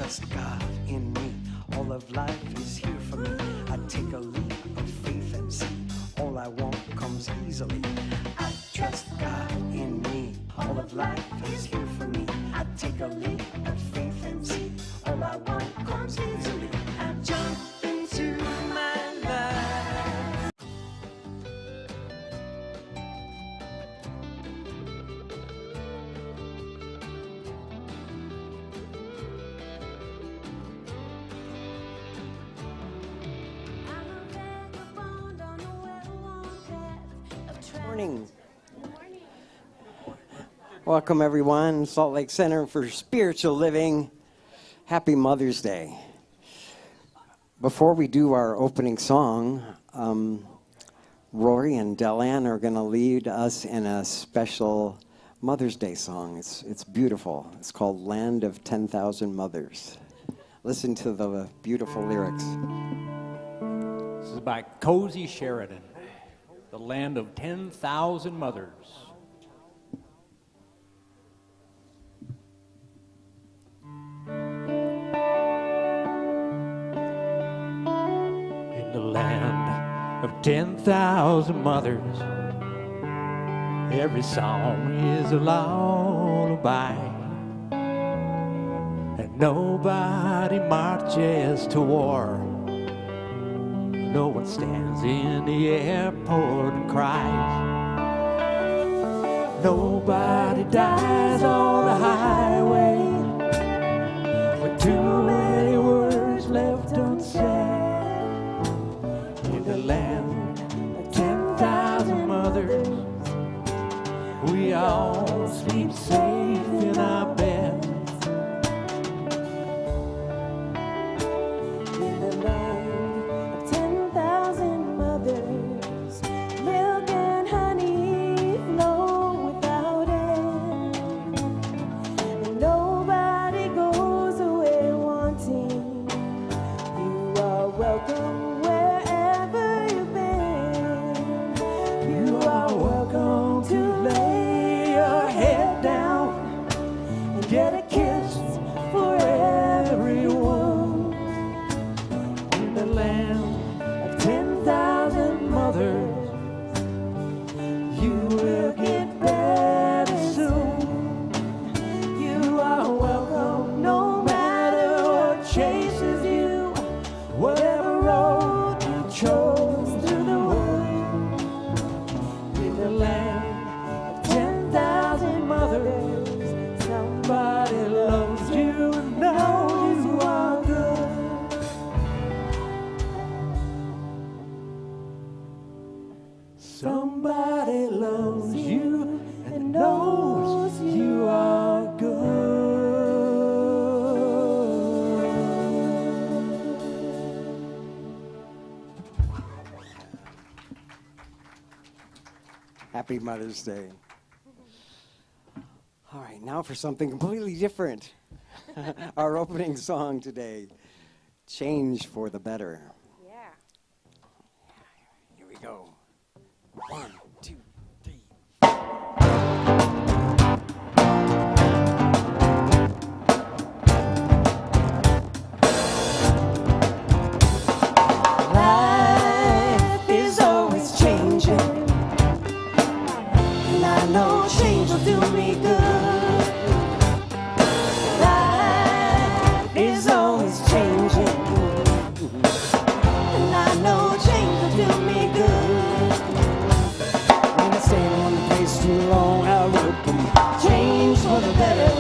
trust God in me. All of life is here for me. I take a leap of faith and see all I want comes easily. I trust God in me. All of life is here for me. I take a leap of faith and see all I want comes easily. I jump into my life. Morning. Welcome everyone, Salt Lake Center for Spiritual Living. Happy Mother's Day. Before we do our opening song, Rory and Delanne are going to lead us in a special Mother's Day song. It's beautiful. It's called Land of 10,000 Mothers. Listen to the beautiful lyrics. This is by Cozy Sheridan. The Land of 10,000 Mothers. In the land of 10,000 mothers, every song is a lullaby, and nobody marches to war. No one stands in the airport and cries. Nobody dies on the highway with too many words left unsaid. In the land of 10,000 mothers, we all sleep safe in our beds. Somebody loves you and knows you are good. Happy Mother's Day. All right, now for something completely different. Our opening song today, Change for the Better. Yeah. Here we go. 1, 2, 3. Life is always changing, and I know change will do me good. Life is always changing, and I know change will do me good. Staying on the place too long, I welcome change for the better.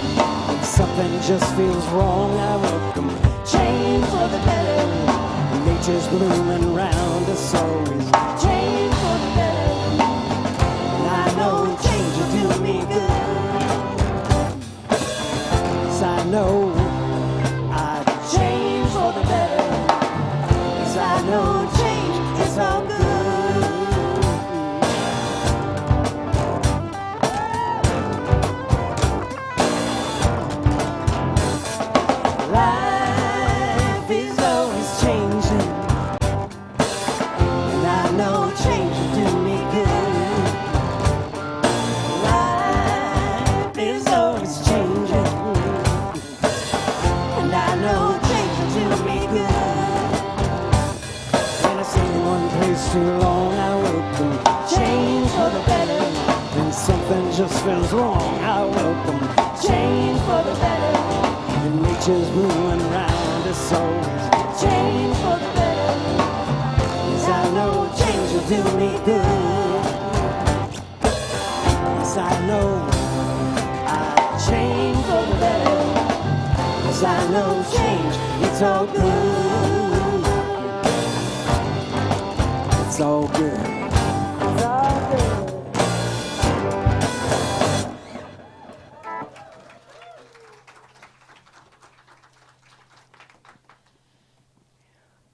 When something just feels wrong, I welcome change for the better. When nature's blooming round us always, change for the better. And I know change will do me good. 'Cause I know I change for the better. 'Cause I know change is all good. Life is always changing, and I know change will do me good. Life is always changing, and I know something's wrong. I welcome change for the better. And nature's moving around us always. Change for the better. Yes, I know change will do me good. Yes, I know I change for the better. Yes, I know change, it's all good. It's all good. It's all good.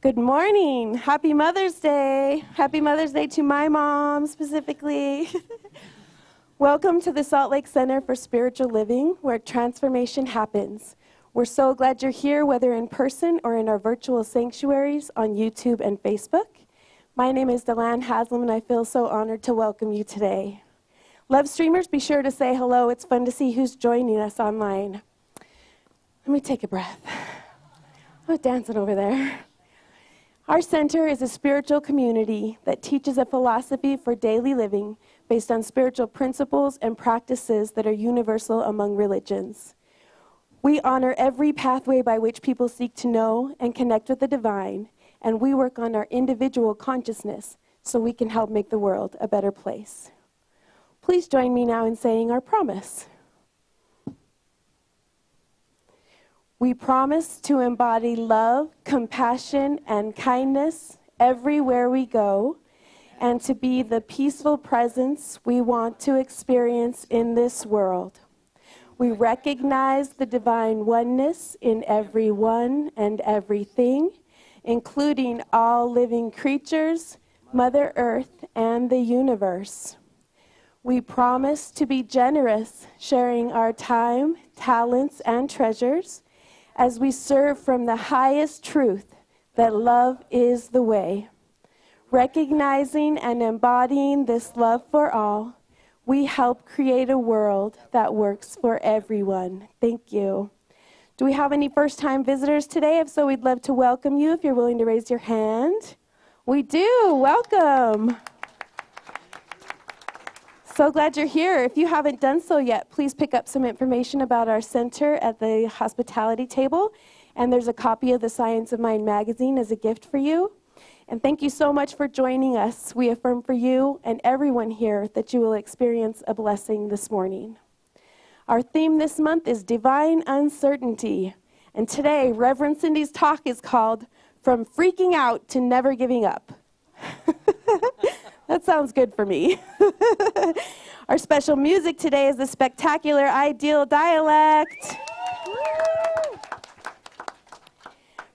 Good morning. Happy Mother's Day. Happy Mother's Day to my mom specifically. Welcome to the Salt Lake Center for Spiritual Living, where transformation happens. We're so glad you're here, whether in person or in our virtual sanctuaries on YouTube and Facebook. My name is Delanne Haslam, and I feel so honored to welcome you today. Love streamers, be sure to say hello. It's fun to see who's joining us online. Let me take a breath. I'm dancing over there. Our center is a spiritual community that teaches a philosophy for daily living based on spiritual principles and practices that are universal among religions. We honor every pathway by which people seek to know and connect with the divine, and we work on our individual consciousness so we can help make the world a better place. Please join me now in saying our promise. We promise to embody love, compassion, and kindness everywhere we go, and to be the peaceful presence we want to experience in this world. We recognize the divine oneness in everyone and everything, including all living creatures, Mother Earth, and the universe. We promise to be generous, sharing our time, talents, and treasures as we serve from the highest truth that love is the way. Recognizing and embodying this love for all, we help create a world that works for everyone. Thank you. Do we have any first-time visitors today? If so, we'd love to welcome you if you're willing to raise your hand. We do. Welcome. So glad you're here. If you haven't done so yet, please pick up some information about our center at the hospitality table. And there's a copy of the Science of Mind magazine as a gift for you. And thank you so much for joining us. We affirm for you and everyone here that you will experience a blessing this morning. Our theme this month is Divine Uncertainty. And today, Reverend Cindy's talk is called From Freaking Out to Never Giving Up. That sounds good for me. Our special music today is the spectacular Ideal Dialect.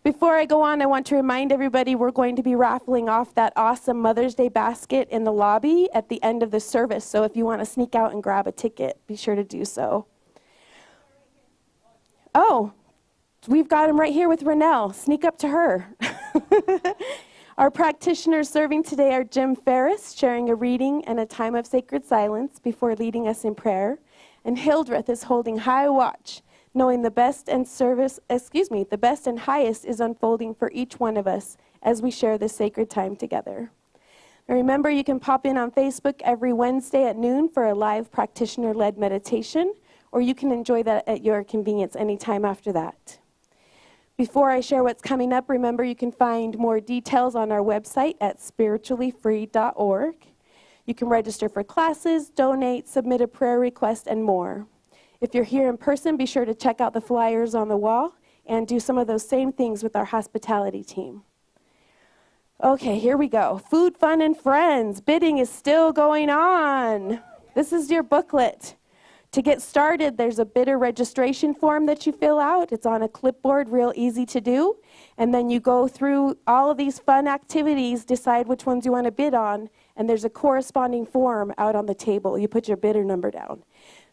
Before I go on, I want to remind everybody we're going to be raffling off that awesome Mother's Day basket in the lobby at the end of the service. So if you want to sneak out and grab a ticket, be sure to do so. Oh, we've got him right here with Renelle. Sneak up to her. Our practitioners serving today are Jim Ferris, sharing a reading and a time of sacred silence before leading us in prayer. And Hildreth is holding high watch, knowing the best and highest is unfolding for each one of us as we share this sacred time together. And remember, you can pop in on Facebook every Wednesday at noon for a live practitioner-led meditation, or you can enjoy that at your convenience anytime after that. Before I share what's coming up, remember you can find more details on our website at spirituallyfree.org. You can register for classes, donate, submit a prayer request, and more. If you're here in person, be sure to check out the flyers on the wall and do some of those same things with our hospitality team. Okay, here we go. Food, fun, and friends. Bidding is still going on. This is your booklet. To get started, there's a bidder registration form that you fill out. It's on a clipboard, real easy to do. And then you go through all of these fun activities, decide which ones you want to bid on, and there's a corresponding form out on the table. You put your bidder number down.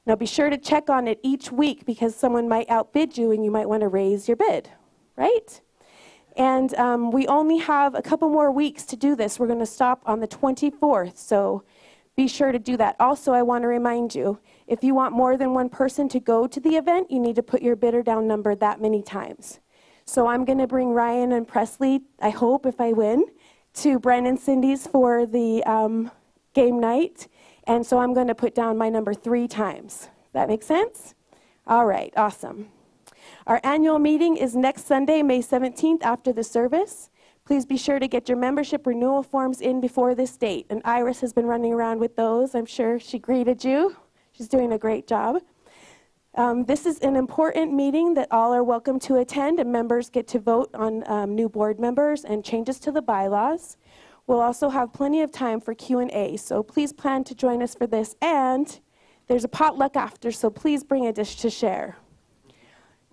Now be sure to check on it each week because someone might outbid you and you might want to raise your bid, right? And we only have a couple more weeks to do this. We're going to stop on the 24th, so be sure to do that. Also, I want to remind you, if you want more than one person to go to the event, you need to put your bidder down number that many times. So I'm going to bring Ryan and Presley, I hope, if I win, to Brandon Cindy's for the game night. And so I'm going to put down my number 3 times. That make sense? All right, awesome. Our annual meeting is next Sunday, May 17th, after the service. Please be sure to get your membership renewal forms in before this date. And Iris has been running around with those. I'm sure she greeted you. She's doing a great job. This is an important meeting that all are welcome to attend, and members get to vote on new board members and changes to the bylaws. We'll also have plenty of time for Q&A, so please plan to join us for this. And there's a potluck after, so please bring a dish to share.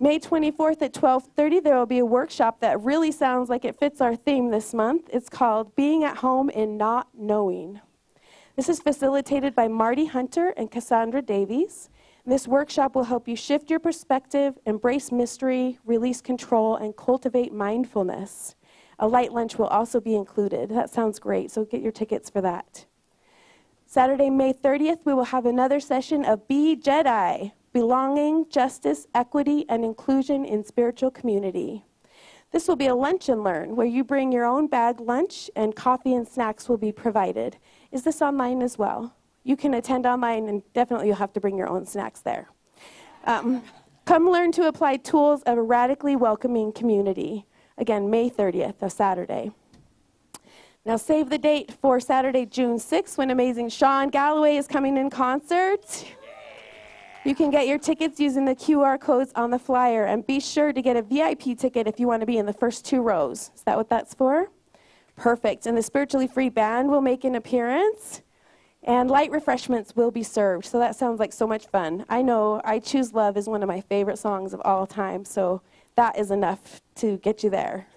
May 24th at 12:30, there will be a workshop that really sounds like it fits our theme this month. It's called Being at Home in Not Knowing. This is facilitated by Marty Hunter and Cassandra Davies. This workshop will help you shift your perspective, embrace mystery, release control, and cultivate mindfulness. A light lunch will also be included. That sounds great, so get your tickets for that. Saturday, May 30th, we will have another session of Be Jedi, Belonging, Justice, Equity, and Inclusion in Spiritual Community. This will be a lunch and learn where you bring your own bag lunch and coffee and snacks will be provided. Is this online as well? You can attend online, and definitely you'll have to bring your own snacks there. Come learn to apply tools of a radically welcoming community. Again, May 30th, a Saturday. Now save the date for Saturday, June 6th, when amazing Sean Galloway is coming in concert. You can get your tickets using the QR codes on the flyer, and be sure to get a VIP ticket if you want to be in the first 2 rows. Is that what that's for? Perfect. And the Spiritually Free Band will make an appearance. And light refreshments will be served, so that sounds like so much fun. I know I Choose Love is one of my favorite songs of all time, so that is enough to get you there.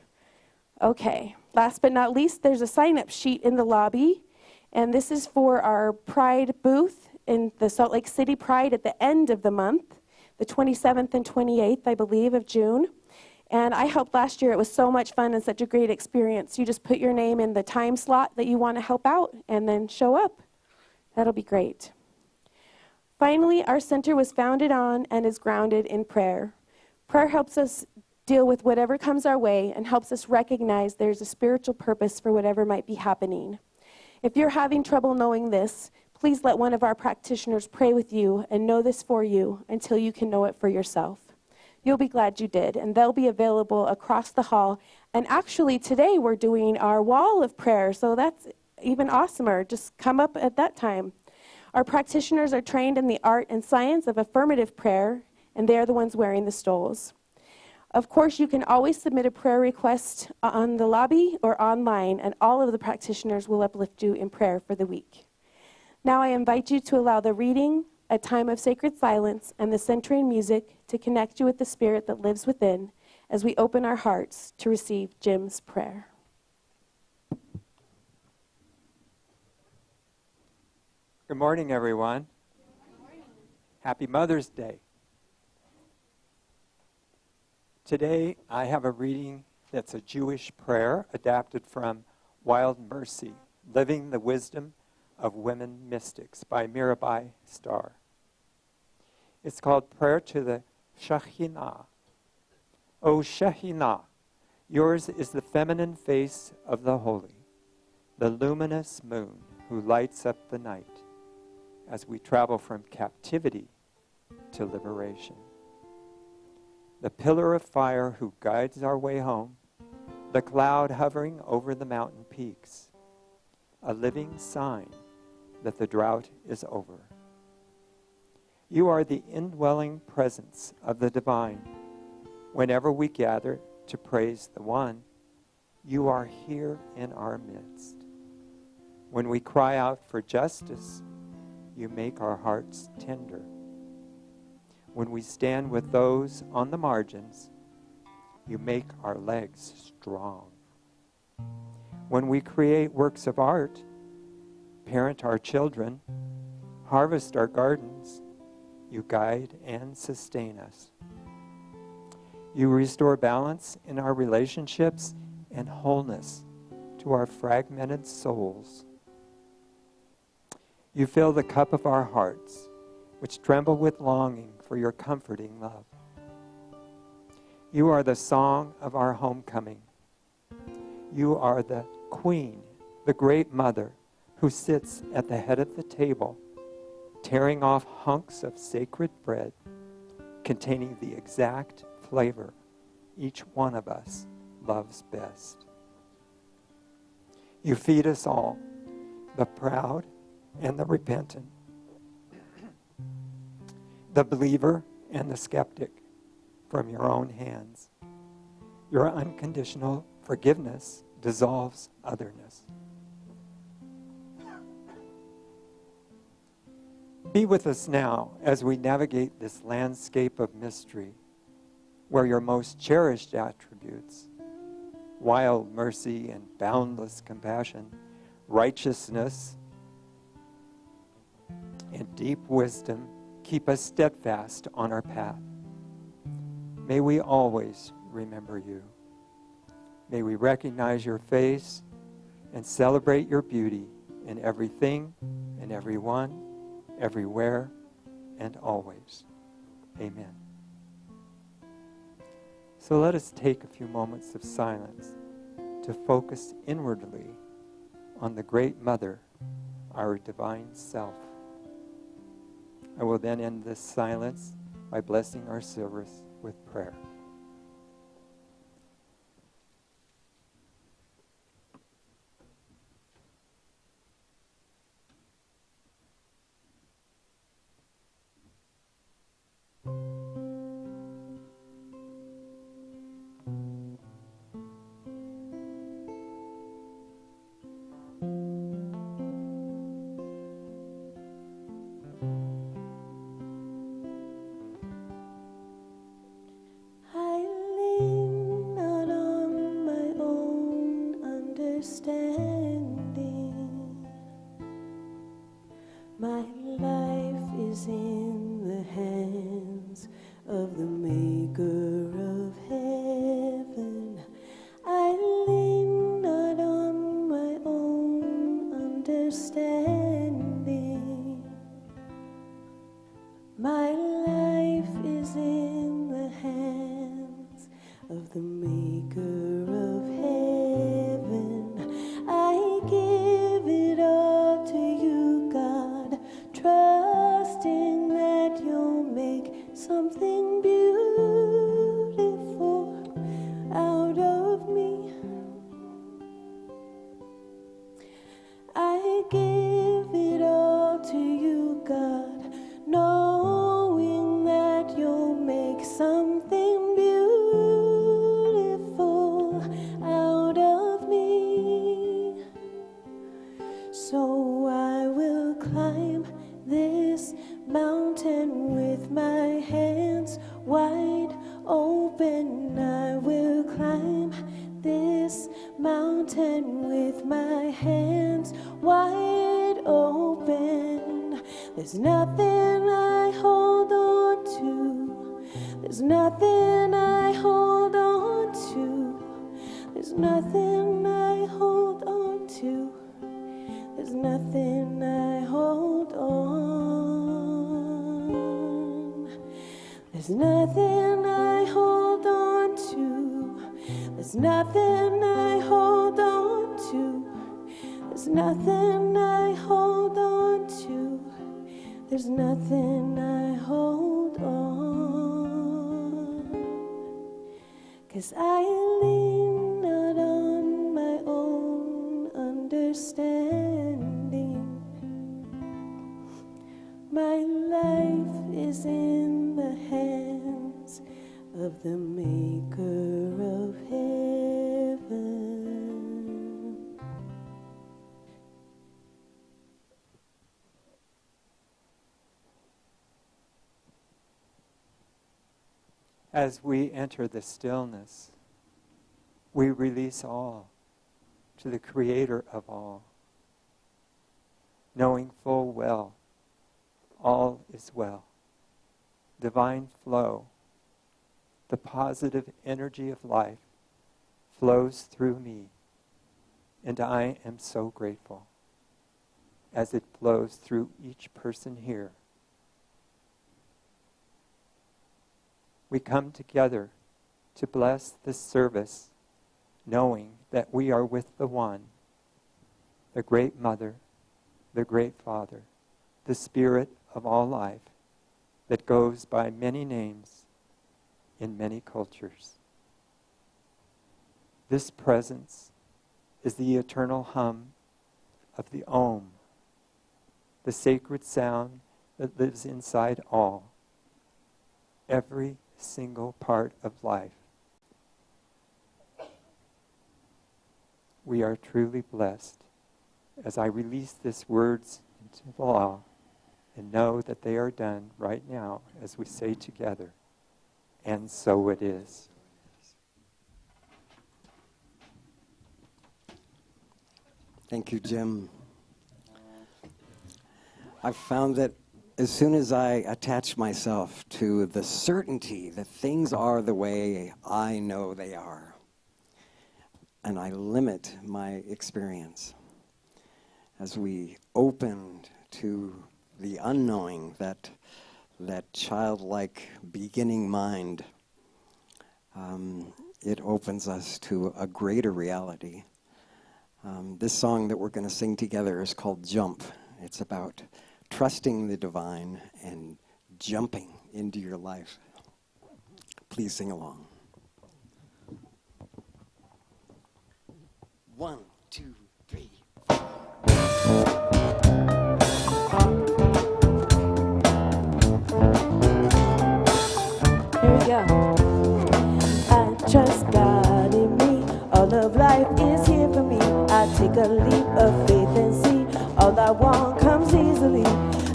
Okay, last but not least, there's a sign-up sheet in the lobby, and this is for our Pride booth in the Salt Lake City Pride at the end of the month, the 27th and 28th, I believe, of June. And I helped last year. It was so much fun and such a great experience. You just put your name in the time slot that you want to help out and then show up. That'll be great. Finally, our center was founded on and is grounded in prayer. Prayer helps us deal with whatever comes our way and helps us recognize there's a spiritual purpose for whatever might be happening. If you're having trouble knowing this, please let one of our practitioners pray with you and know this for you until you can know it for yourself. You'll be glad you did, and they'll be available across the hall. And actually, today we're doing our wall of prayer, so that's even awesomer. Just come up at that time. Our practitioners are trained in the art and science of affirmative prayer, and they're the ones wearing the stoles. Of course, you can always submit a prayer request on the lobby or online, and all of the practitioners will uplift you in prayer for the week. Now I invite you to allow the reading, a time of sacred silence, and the centering music to connect you with the spirit that lives within as we open our hearts to receive Jim's prayer. Good morning, everyone. Good morning. Happy Mother's Day. Today, I have a reading that's a Jewish prayer adapted from Wild Mercy, Living the Wisdom of Women Mystics by Mirabai Starr. It's called Prayer to the Shekhinah. O Shekhinah, yours is the feminine face of the holy, the luminous moon who lights up the night as we travel from captivity to liberation. The pillar of fire who guides our way home, the cloud hovering over the mountain peaks, a living sign that the drought is over. You are the indwelling presence of the divine. Whenever we gather to praise the one, you are here in our midst. When we cry out for justice, you make our hearts tender. When we stand with those on the margins, you make our legs strong. When we create works of art, parent our children, harvest our gardens, you guide and sustain us. You restore balance in our relationships and wholeness to our fragmented souls. You fill the cup of our hearts, which tremble with longing for your comforting love. You are the song of our homecoming. You are the Queen, the great Mother, who sits at the head of the table, tearing off hunks of sacred bread containing the exact flavor each one of us loves best. You feed us all, the proud and the repentant, the believer and the skeptic, from your own hands. Your unconditional forgiveness dissolves otherness. Be with us now as we navigate this landscape of mystery, where your most cherished attributes, wild mercy and boundless compassion, righteousness and deep wisdom, keep us steadfast on our path. May we always remember you. May we recognize your face and celebrate your beauty in everything and everyone, everywhere, and always. Amen. So let us take a few moments of silence to focus inwardly on the great Mother, our divine self. I will then end this silence by blessing our service with prayer. My life is in the hands of the Maker of heaven. I lean not on my own understanding. My life is in the hands of the Maker of heaven. I give it all to you, God, trusting that you'll make something beautiful out of me. I give it all to you, God, knowing that you'll make something beautiful out of me. So I will climb this mountain with my hands wide open. I will climb this mountain with my hands wide open. There's nothing I hold on to. There's nothing I hold on to. There's nothing I hold on to. There's nothing I hold on. There's nothing I hold on to. There's nothing I hold on to. There's nothing I hold on to. There's nothing I hold on. 'Cause I lean not on my own understanding. My life is in the hands of the Maker of heaven. As we enter the stillness, we release all to the Creator of all, knowing full well all is well. Divine flow, the positive energy of life, flows through me, and I am so grateful as it flows through each person here. We come together to bless this service, knowing that we are with the One, the great Mother, the great Father, the Spirit of all life that goes by many names in many cultures. This presence is the eternal hum of the Om, the sacred sound that lives inside all, every single part of life. We are truly blessed as I release these words into the law and know that they are done right now as we say together, and so it is. Thank you, Jim. I've found that as soon as I attach myself to the certainty that things are the way I know they are, and I limit my experience, as we opened to the unknowing, that childlike beginning mind, it opens us to a greater reality. This song that we're going to sing together is called Jump. It's about trusting the divine and jumping into your life. Please sing along. 1, 2, 3, 4. Here we go. I trust God in me. All of life is here for me. I take a leap of faith and see all I want comes easily.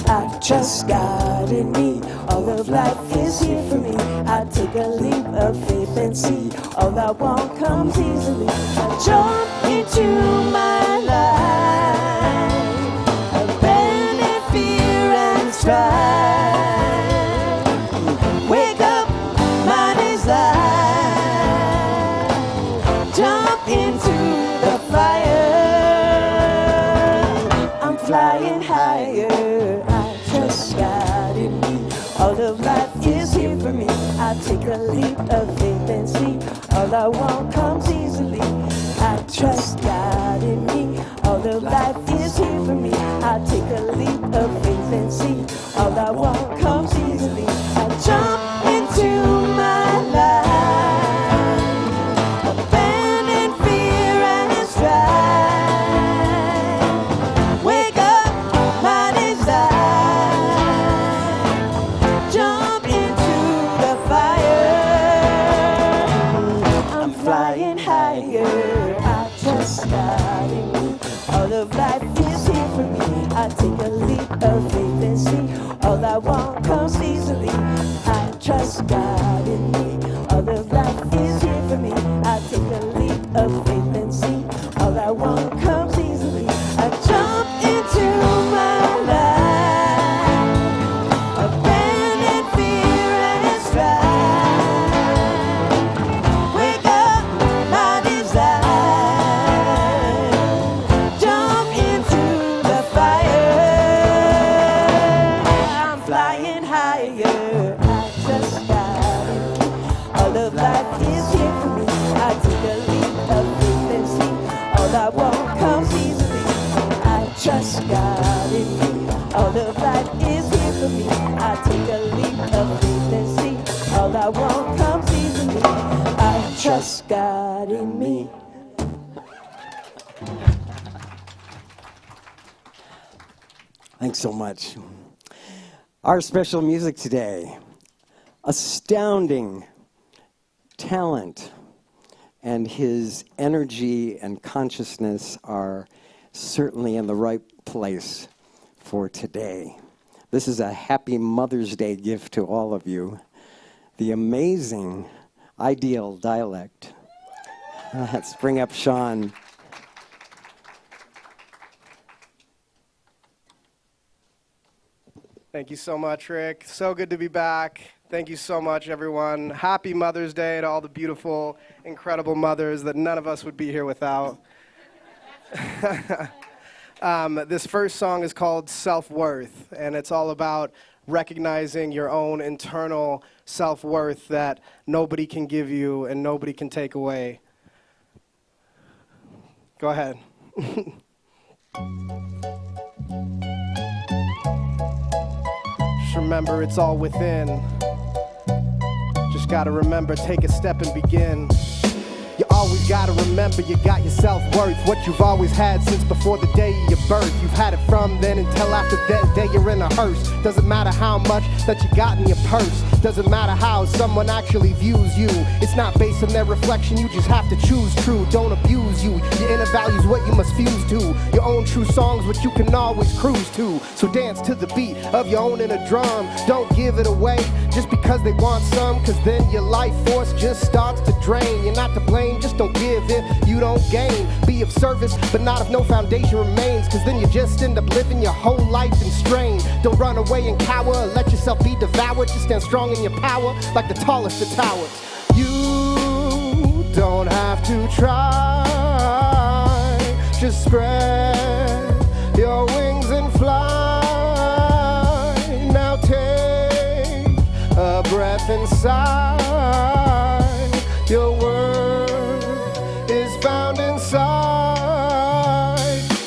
I trust God in me. All of life is here for me. I take a leap of faith and see all I want comes easily. I jump into my life, abandon fear and strife. Wake up my desire, jump into the fire. I'm flying higher. I trust God in me. All of life is here for me. I take a leap of faith and see all I want comes easily. I trust God in me. All of life is here for me. I take a leap of faith and see all I want comes easily. I jump into my life, abandon fear and strife. Wake up my desire, jump into the fire. I'm flying higher. I trust God in me. All of life is here for me. I take a leap of faith and see all I want comes easily. I trust God in me. All of life is here for me. I take a leap of faith and see all I want comes easily. I jump into my life, abandon fear and strife. Wake up my desire, jump into the fire. I'm flying higher. I trust God in me. All of life is here for me. I take a leap of faith and see all I want comes easily. I trust God in me. All of life is here for me. I take a leap of faith and see all I want comes easily. I trust God in me. Thanks so much. Our special music today, astounding talent, and his energy and consciousness are certainly in the right place for today. This is a happy Mother's Day gift to all of you. The amazing Ideal dialect. Let's bring up Sean. Thank you so much, Rick. So good to be back. Thank you so much, everyone. Happy Mother's Day to all the beautiful, incredible mothers that none of us would be here without. This first song is called Self-Worth, and it's all about recognizing your own internal self-worth that nobody can give you and nobody can take away. Go ahead. remember it's all within. Just gotta remember, take a step and begin. You always gotta remember you got your self-worth, what you've always had since before the day of your birth. You've had it from then until after that day you're in a hearse. Doesn't matter how much that you got in your purse. Doesn't matter how someone actually views you. It's not based on their reflection, you just have to choose true. Don't abuse you. Your inner value's what you must fuse to. Your own true songs, what you can always cruise to. So dance to the beat of your own inner drum. Don't give it away just because they want some, cause then your life force just starts to drain. You're not to blame, just don't give if you don't gain. Be of service, but not if no foundation remains, cause then you just end up living your whole life in strain. Don't run away and cower, or let yourself be devoured. Just stand strong in your power, like the tallest of towers. You don't have to try, just spread your wings and fly. Now take a breath inside. Your word is found inside.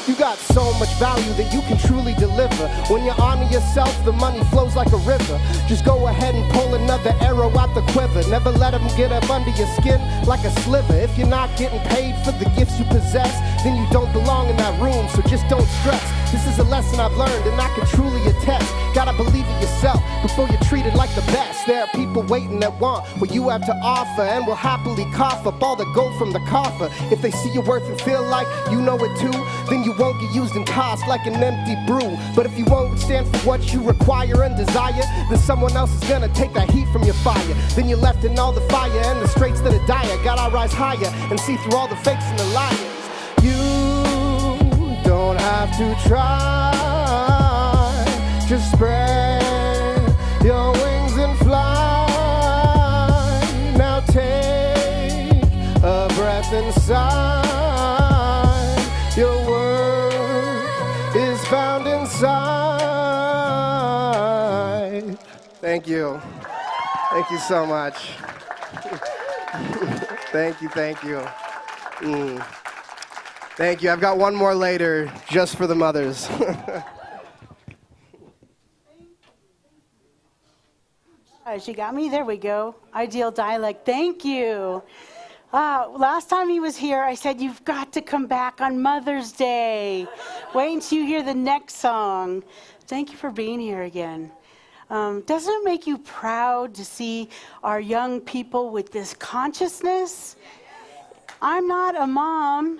You got so much value that you can truly deliver. When you honor yourself, the money flows like a river. Just go ahead and pull another arrow out the quiver. Never let them get up under your skin like a sliver. If you're not getting paid for the gifts you possess, then you don't belong in that room, so just don't stress. This is a lesson I've learned and I can truly attest. Gotta believe in yourself before you're treated like the best. There are people waiting that want what you have to offer and will happily cough up all the gold from the coffer. If they see your worth and feel like you know it too, then you won't get used and tossed like an empty brew. But if you won't stand for what you require and desire, then someone else is gonna take that heat from your fire. Then you're left in all the fire and the straits that are dire. Gotta rise higher and see through all the fakes and the liars. You don't have to try, just spread your wings and fly. Now take a breath inside. Your word is found inside. Thank you. Thank you so much. Thank you, thank you. Thank you. I've got one more later just for the mothers. She got me. There we go. Ideal dialect. Thank you. Last time he was here, I said, you've got to come back on Mother's Day. Wait until you hear the next song. Thank you for being here again. Doesn't it make you proud to see our young people with this consciousness? I'm not a mom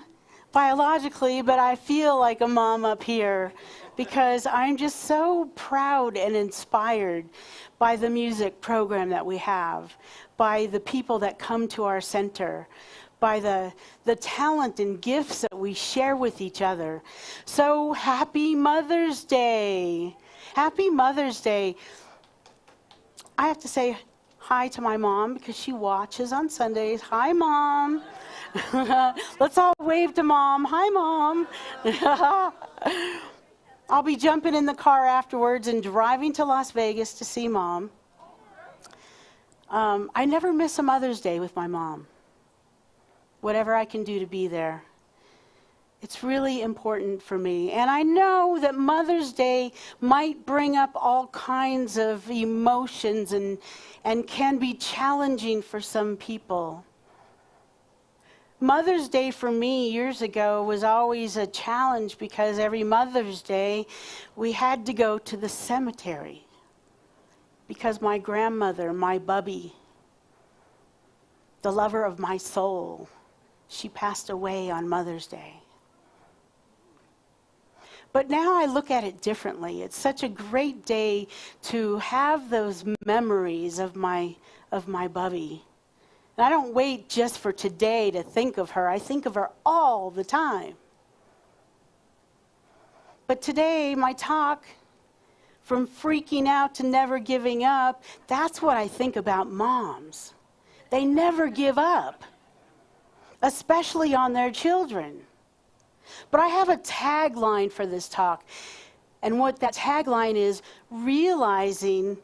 biologically, but I feel like a mom up here because I'm just so proud and inspired by the music program that we have, by the people that come to our center, by the talent and gifts that we share with each other. So happy Mother's Day. Happy Mother's Day. I have to say hi to my mom because she watches on Sundays. Hi, Mom. Let's all wave to Mom. Hi, Mom. I'll be jumping in the car afterwards and driving to Las Vegas to see Mom. I never miss a Mother's Day with my mom. Whatever I can do to be there. It's really important for me. And I know that Mother's Day might bring up all kinds of emotions and can be challenging for some people. Mother's Day for me years ago was always a challenge because every Mother's Day we had to go to the cemetery because my grandmother, my bubby, the lover of my soul, she passed away on Mother's Day. But now I look at it differently. It's such a great day to have those memories of my bubby. And I don't wait just for today to think of her. I think of her all the time. But today, my talk, from freaking out to never giving up, that's what I think about moms. They never give up, especially on their children. But I have a tagline for this talk. And what that tagline is, realizing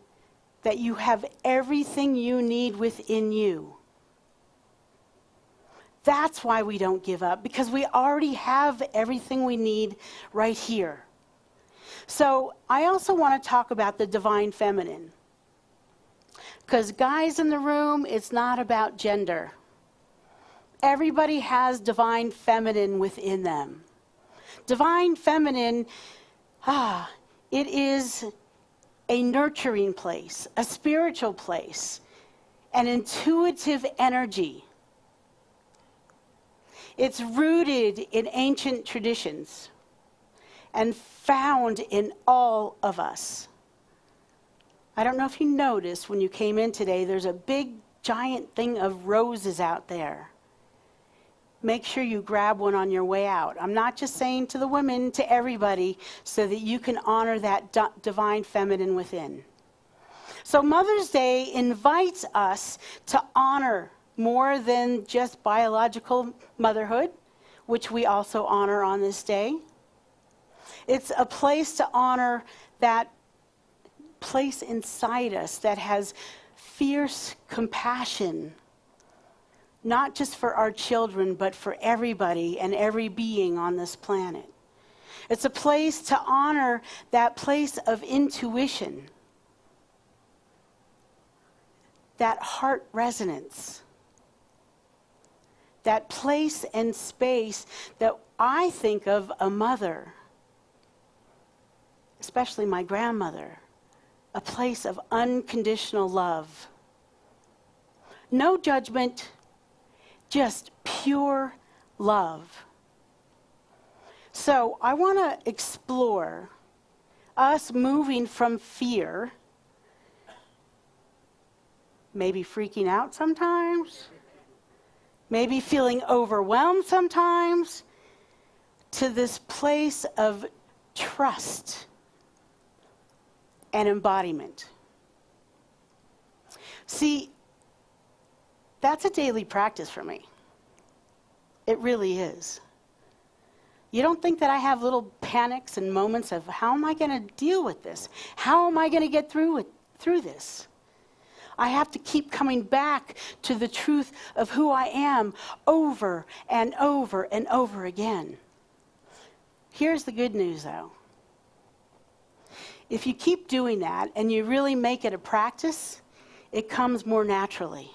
that you have everything you need within you. That's why we don't give up, because we already have everything we need right here. So I also want to talk about the divine feminine. Because guys in the room, it's not about gender. Everybody has divine feminine within them. Divine feminine, it is a nurturing place, a spiritual place, an intuitive energy. It's rooted in ancient traditions and found in all of us. I don't know if you noticed when you came in today, there's a big giant thing of roses out there. Make sure you grab one on your way out. I'm not just saying to the women, to everybody, so that you can honor that divine feminine within. So Mother's Day invites us to honor more than just biological motherhood, which we also honor on this day. It's a place to honor that place inside us that has fierce compassion, not just for our children, but for everybody and every being on this planet. It's a place to honor that place of intuition, that heart resonance, that place and space that I think of a mother, especially my grandmother, a place of unconditional love. No judgment, just pure love. So I want to explore us moving from fear, maybe freaking out sometimes, maybe feeling overwhelmed sometimes, to this place of trust and embodiment. See, that's a daily practice for me. It really is. You don't think that I have little panics and moments of how am I going to deal with this? How am I going to get through this? I have to keep coming back to the truth of who I am over and over and over again. Here's the good news, though. If you keep doing that and you really make it a practice, it comes more naturally.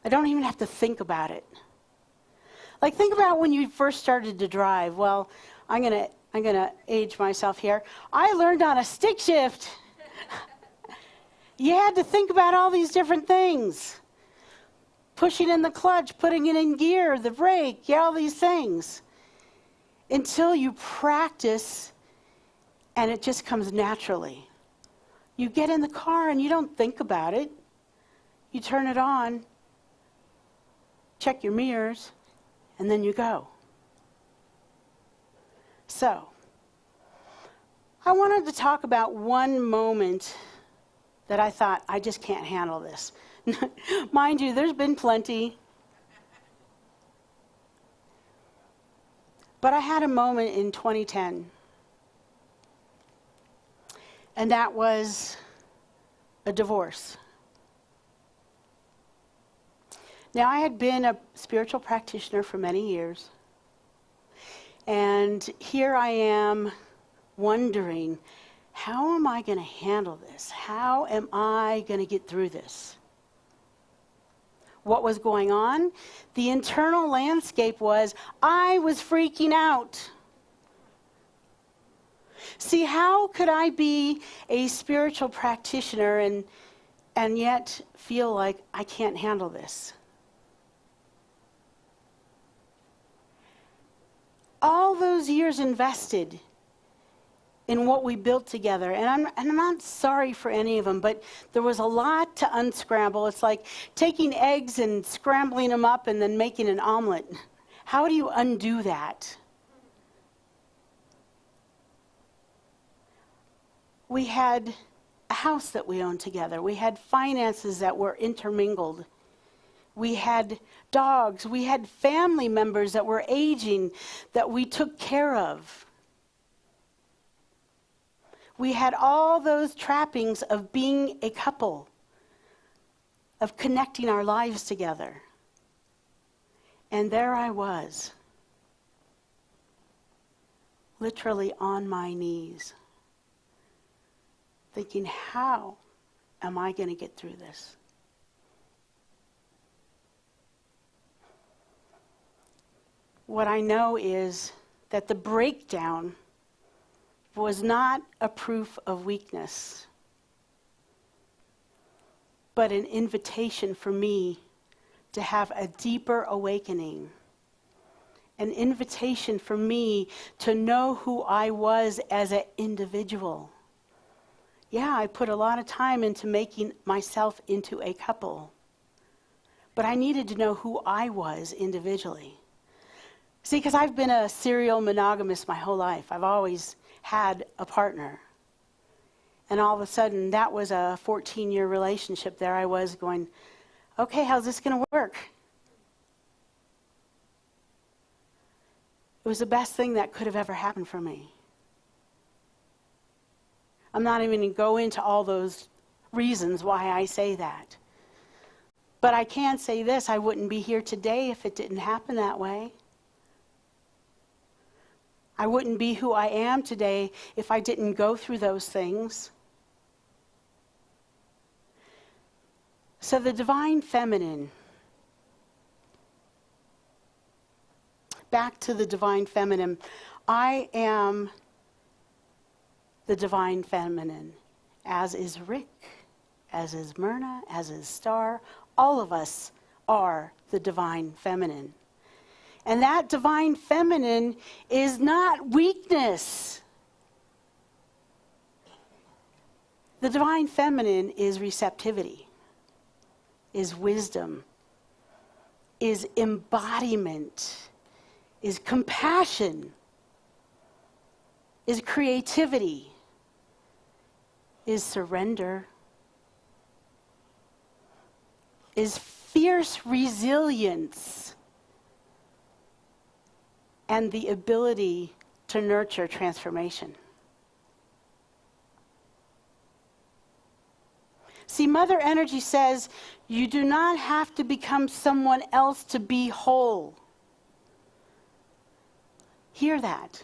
I don't even have to think about it. Like, think about when you first started to drive. Well, I'm gonna age myself here. I learned on a stick shift. You had to think about all these different things. Pushing in the clutch, putting it in gear, the brake, all these things. Until you practice and it just comes naturally. You get in the car and you don't think about it. You turn it on, check your mirrors, and then you go. So, I wanted to talk about one moment that I thought, I just can't handle this. Mind you, there's been plenty. But I had a moment in 2010. And that was a divorce. Now, I had been a spiritual practitioner for many years. And here I am wondering, how am I going to handle this? How am I going to get through this? What was going on? The internal landscape was, I was freaking out. See, how could I be a spiritual practitioner and yet feel like I can't handle this? All those years invested in what we built together, and I'm not sorry for any of them, but there was a lot to unscramble. It's like taking eggs and scrambling them up and then making an omelet. How do you undo that? We had a house that we owned together. We had finances that were intermingled. We had dogs. We had family members that were aging that we took care of. We had all those trappings of being a couple, of connecting our lives together. And there I was, literally on my knees, thinking, how am I going to get through this? What I know is that the breakdown was not a proof of weakness, but an invitation for me to have a deeper awakening, an invitation for me to know who I was as an individual. Yeah, I put a lot of time into making myself into a couple, but I needed to know who I was individually. See, because I've been a serial monogamist my whole life. I've always had a partner. And all of a sudden, that was a 14-year relationship. There I was going, okay, how's this going to work? It was the best thing that could have ever happened for me. I'm not even going to go into all those reasons why I say that. But I can say this, I wouldn't be here today if it didn't happen that way. I wouldn't be who I am today if I didn't go through those things. So the divine feminine, back to the divine feminine, I am the divine feminine, as is Rick, as is Myrna, as is Star. All of us are the divine feminine. And that divine feminine is not weakness. The divine feminine is receptivity, is wisdom, is embodiment, is compassion, is creativity, is surrender, is fierce resilience, and the ability to nurture transformation. See, Mother Energy says you do not have to become someone else to be whole. Hear that.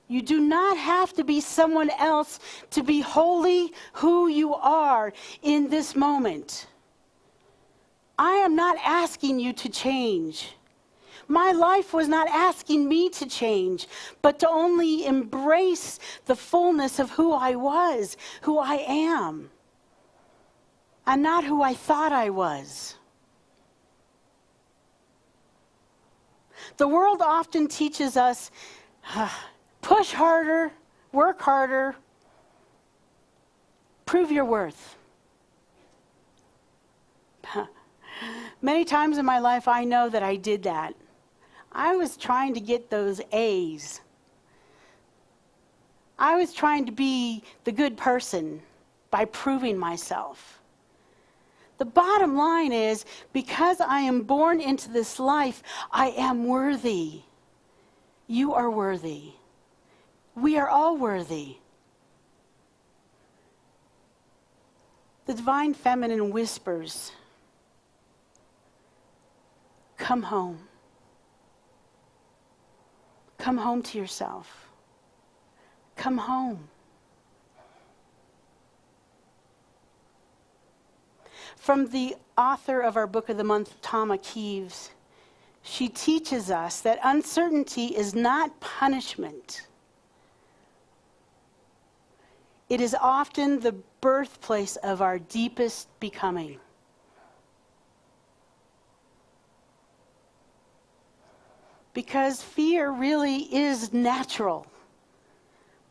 You do not have to be someone else to be wholly who you are in this moment. I am not asking you to change. My life was not asking me to change, but to only embrace the fullness of who I was, who I am, and not who I thought I was. The world often teaches us, push harder, work harder, prove your worth. Many times in my life, I know that I did that. I was trying to get those A's. I was trying to be the good person by proving myself. The bottom line is, because I am born into this life, I am worthy. You are worthy. We are all worthy. The divine feminine whispers, come home. Come home to yourself. Come home. From the author of our book of the month, Tama Keeves, she teaches us that uncertainty is not punishment. It is often the birthplace of our deepest becoming. Because fear really is natural,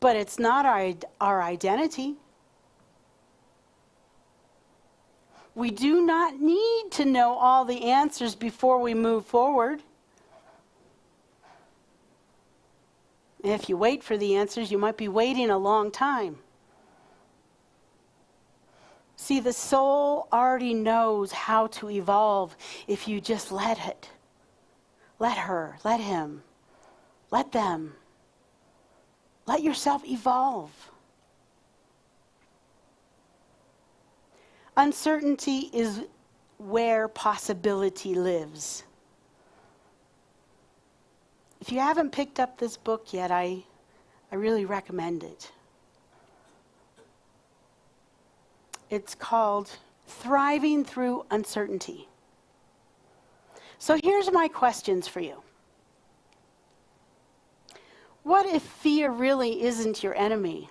but it's not our identity. We do not need to know all the answers before we move forward. And if you wait for the answers, you might be waiting a long time. See, the soul already knows how to evolve if you just let it. Let her, let him, let them. Let yourself evolve. Uncertainty is where possibility lives. If you haven't picked up this book yet, I really recommend it. It's called Thriving Through Uncertainty. So here's my questions for you. What if fear really isn't your enemy?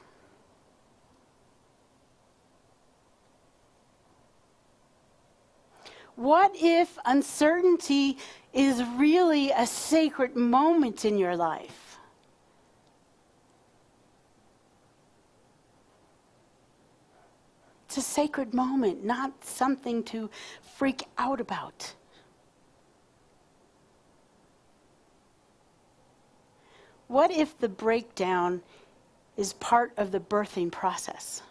What if uncertainty is really a sacred moment in your life? It's a sacred moment, not something to freak out about. What if the breakdown is part of the birthing process?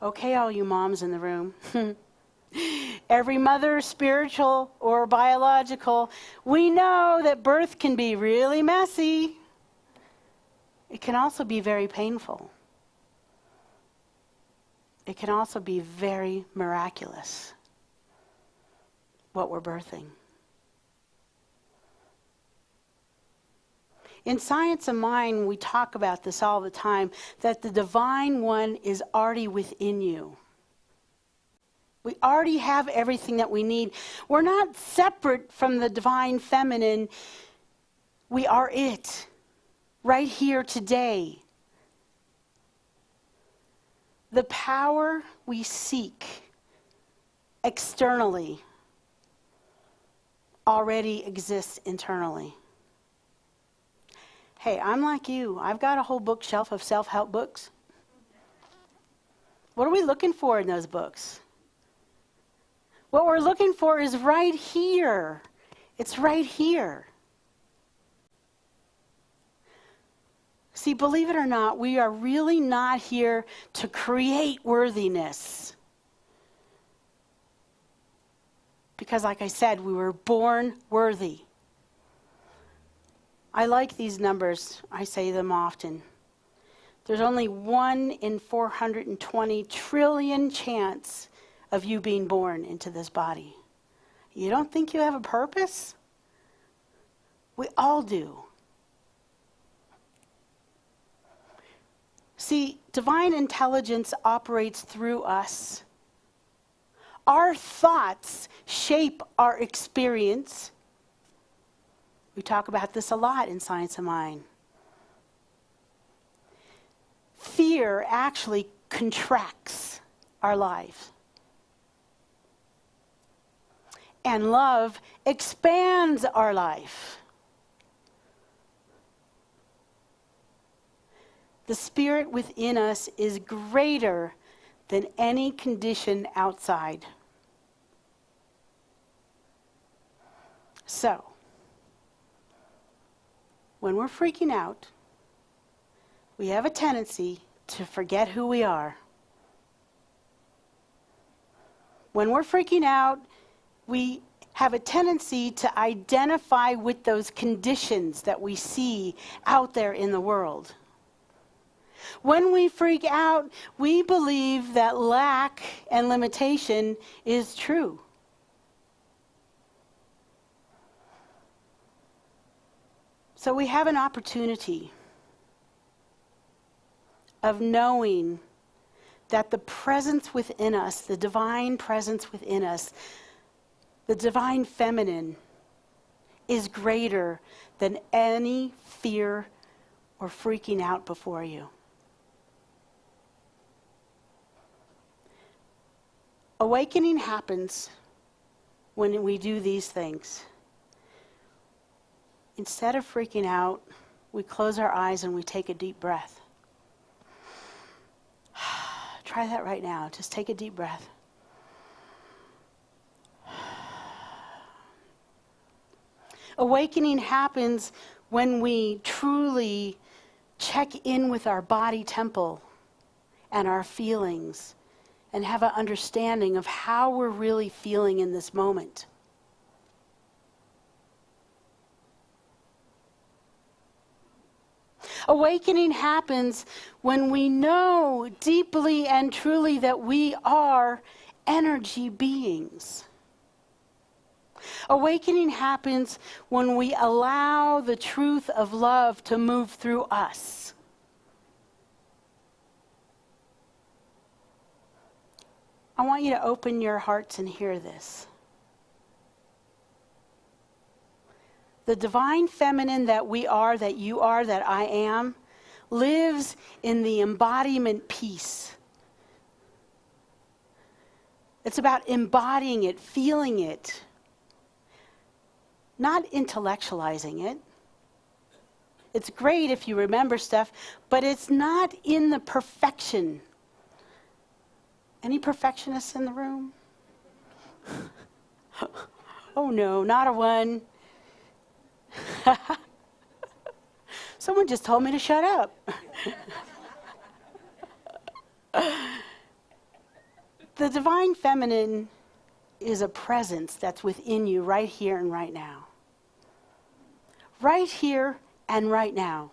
Okay, all you moms in the room. Every mother, spiritual or biological, we know that birth can be really messy. It can also be very painful. It can also be very miraculous, what we're birthing. In Science of Mind, we talk about this all the time, that the divine one is already within you. We already have everything that we need. We're not separate from the divine feminine. We are it, right here today. The power we seek externally already exists internally. Hey, I'm like you. I've got a whole bookshelf of self-help books. What are we looking for in those books? What we're looking for is right here. It's right here. See, believe it or not, we are really not here to create worthiness. Because like I said, we were born worthy. I like these numbers. I say them often. There's only 1 in 420 trillion chance of you being born into this body. You don't think you have a purpose? We all do. See, divine intelligence operates through us. Our thoughts shape our experience. We talk about this a lot in Science of Mind. Fear actually contracts our lives. And love expands our life. The spirit within us is greater than any condition outside. So, when we're freaking out, we have a tendency to forget who we are. When we're freaking out, we have a tendency to identify with those conditions that we see out there in the world. When we freak out, we believe that lack and limitation is true. So we have an opportunity of knowing that the presence within us, the divine presence within us, the divine feminine, is greater than any fear or freaking out before you. Awakening happens when we do these things. Instead of freaking out, we close our eyes and we take a deep breath. Try that right now. Just take a deep breath. Awakening happens when we truly check in with our body temple and our feelings and have an understanding of how we're really feeling in this moment. Awakening happens when we know deeply and truly that we are energy beings. Awakening happens when we allow the truth of love to move through us. I want you to open your hearts and hear this. The divine feminine that we are, that you are, that I am, lives in the embodiment piece. It's about embodying it, feeling it, not intellectualizing it. It's great if you remember stuff, but it's not in the perfection. Any perfectionists in the room? Oh no, not a one. Someone just told me to shut up. The divine feminine is a presence that's within you right here and right now. Right here and right now.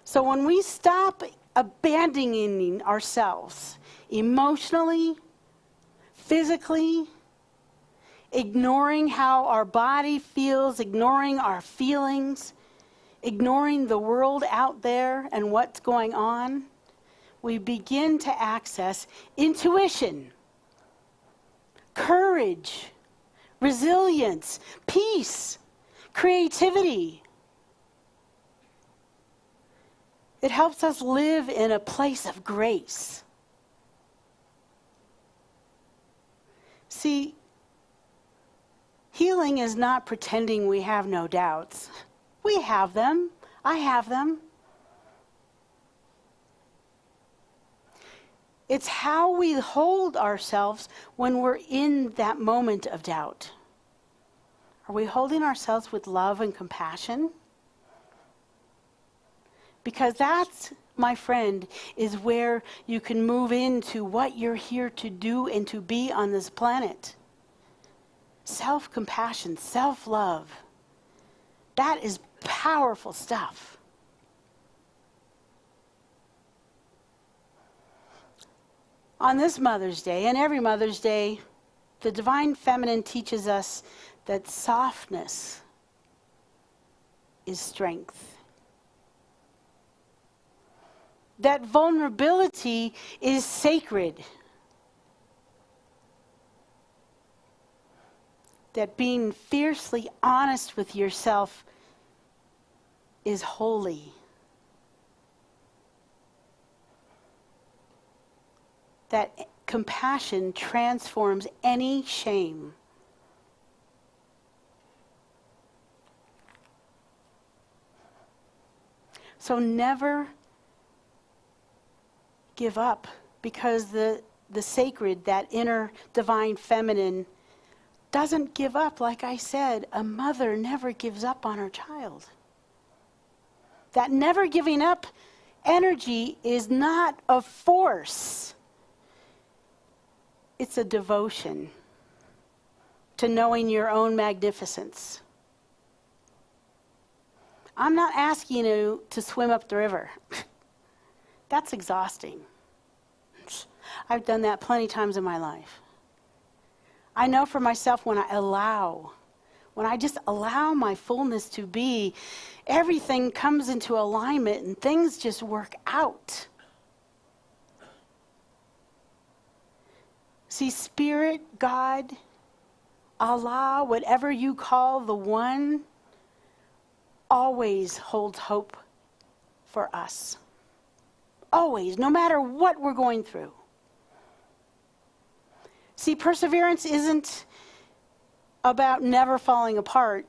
So when we stop abandoning ourselves emotionally, physically, ignoring how our body feels, ignoring our feelings, ignoring the world out there and what's going on, we begin to access intuition, courage, resilience, peace, creativity. It helps us live in a place of grace. See, healing is not pretending we have no doubts. We have them. I have them. It's how we hold ourselves when we're in that moment of doubt. Are we holding ourselves with love and compassion? Because that's, my friend, is where you can move into what you're here to do and to be on this planet. Self-compassion, self-love. That is powerful stuff. On this Mother's Day, and every Mother's Day, the Divine Feminine teaches us that softness is strength. That vulnerability is sacred. That being fiercely honest with yourself is holy. That compassion transforms any shame. So never give up, because the sacred, that inner divine feminine, doesn't give up. Like I said, a mother never gives up on her child. That never giving up energy is not a force. It's a devotion to knowing your own magnificence. I'm not asking you to swim up the river. That's exhausting. I've done that plenty of times in my life. I know for myself, when I just allow my fullness to be, everything comes into alignment and things just work out. See, Spirit, God, Allah, whatever you call the one, always holds hope for us. Always, no matter what we're going through. See, perseverance isn't about never falling apart.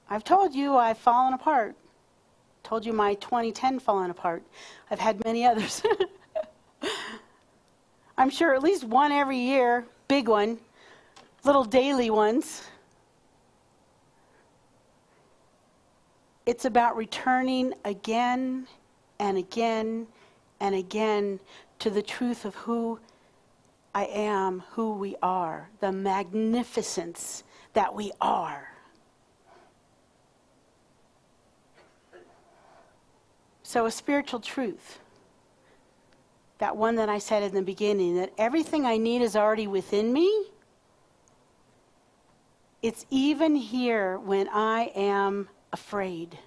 I've told you I've fallen apart. Told you my 2010 fallen apart. I've had many others. I'm sure at least one every year, big one, little daily ones. It's about returning again and again and again to the truth of who I am, who we are, the magnificence that we are. So a spiritual truth, that one that I said in the beginning, that everything I need is already within me, It's even here when I am afraid.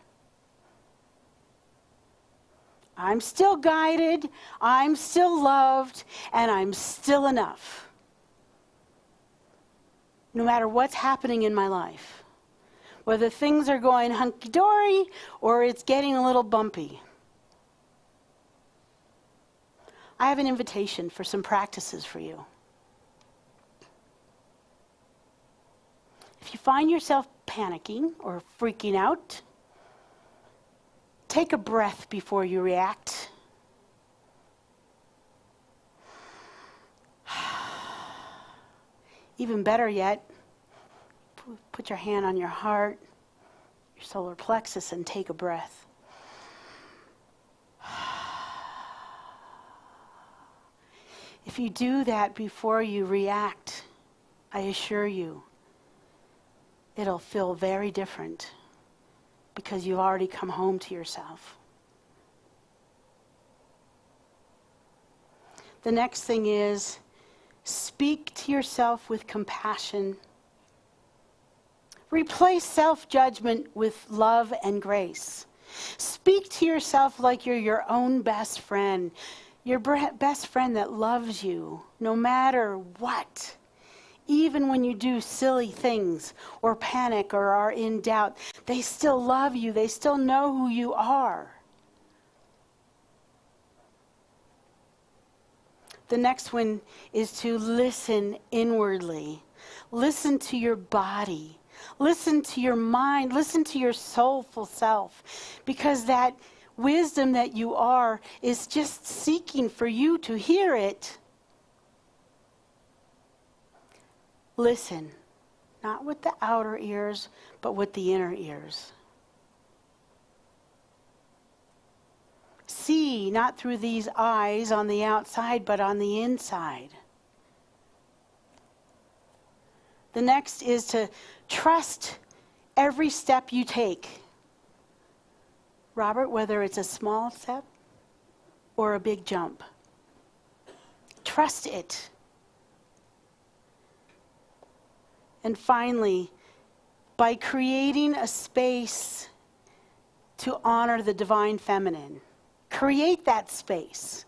I'm still guided, I'm still loved, and I'm still enough. No matter what's happening in my life. Whether things are going hunky-dory or it's getting a little bumpy. I have an invitation for some practices for you. If you find yourself panicking or freaking out, take a breath before you react. Even better yet, put your hand on your heart, your solar plexus, and take a breath. If you do that before you react, I assure you, it'll feel very different because you've already come home to yourself. The next thing is, speak to yourself with compassion. Replace self-judgment with love and grace. Speak to yourself like you're your own best friend. Your best friend that loves you no matter what. Even when you do silly things or panic or are in doubt, they still love you. They still know who you are. The next one is to listen inwardly. Listen to your body. Listen to your mind. Listen to your soulful self. Because that wisdom that you are is just seeking for you to hear it. Listen, not with the outer ears, but with the inner ears. See, not through these eyes on the outside, but on the inside. The next is to trust every step you take. Robert, whether it's a small step or a big jump. Trust it. And finally, by creating a space to honor the divine feminine, create that space.